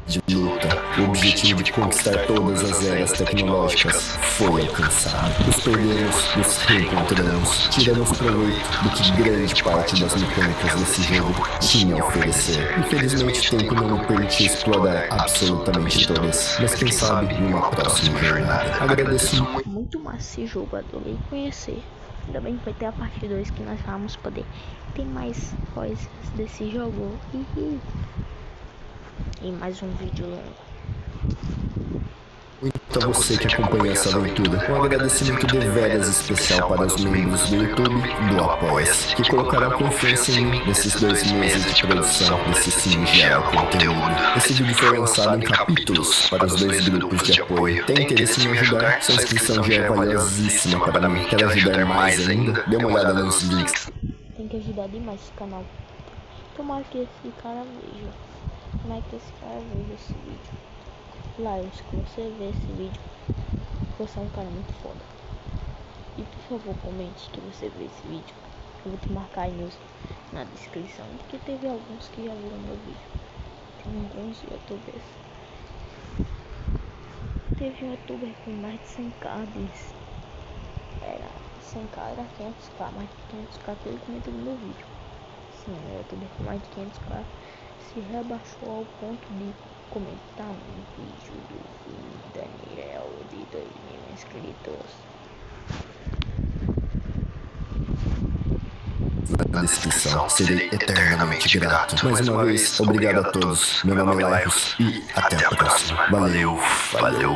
de luta. O objetivo de conquistar todas as eras tecnológicas foi alcançado. Nos perdemos, nos reencontramos, tiramos proveito do que grande parte das mecânicas desse jogo tinha a oferecer. Infelizmente o tempo não me permitia explorar absolutamente todas, mas quem sabe numa próxima jornada. Agradeço Muito massa esse jogo, adorei conhecer. Ainda bem que vai ter a parte 2 que nós vamos poder ter mais coisas desse jogo. E mais um vídeo longo. muito a você que acompanha essa aventura. Um agradecimento deveras especial para os membros do YouTube e do Apoia-se, que colocaram confiança em mim nesses 2 meses de produção desse singelo conteúdo. Esse vídeo foi lançado em capítulos para os 2 grupos de apoio. Tem interesse em me ajudar? Sua inscrição já é valiosíssima para mim. Quer ajudar mais ainda? Dê uma olhada nos links. Tem que ajudar demais esse canal. Tomara que esse cara veja. Tomara que esse cara veja esse vídeo. Lions, que você vê esse vídeo, você é um cara muito foda. E por favor, comente que você vê esse vídeo. Eu vou te marcar aí na descrição, porque teve alguns que já viram meu vídeo. Tem alguns youtubers. Teve um youtuber com mais de 100k deles. Era 100k, era 500k, mais de 500k que ele comentou no meu vídeo. Sim, o youtuber com mais de 500k se rebaixou ao ponto de comentar um vídeo do Daniel de 2.000 inscritos. Na descrição, serei eternamente grato. Mais uma vez, obrigado a todos. Meu nome é Lairus e até a próxima. Valeu, valeu.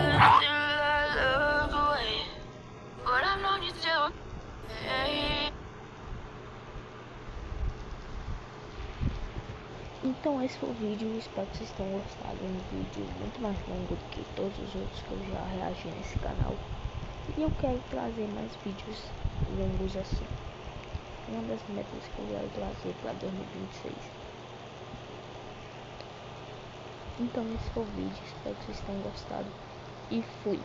Então esse foi o vídeo, espero que vocês tenham gostado. Um vídeo muito mais longo do que todos os outros que eu já reagi nesse canal. E eu quero trazer mais vídeos longos assim. Uma das metas que eu quero trazer para 2026. Então esse foi o vídeo, espero que vocês tenham gostado. E fui!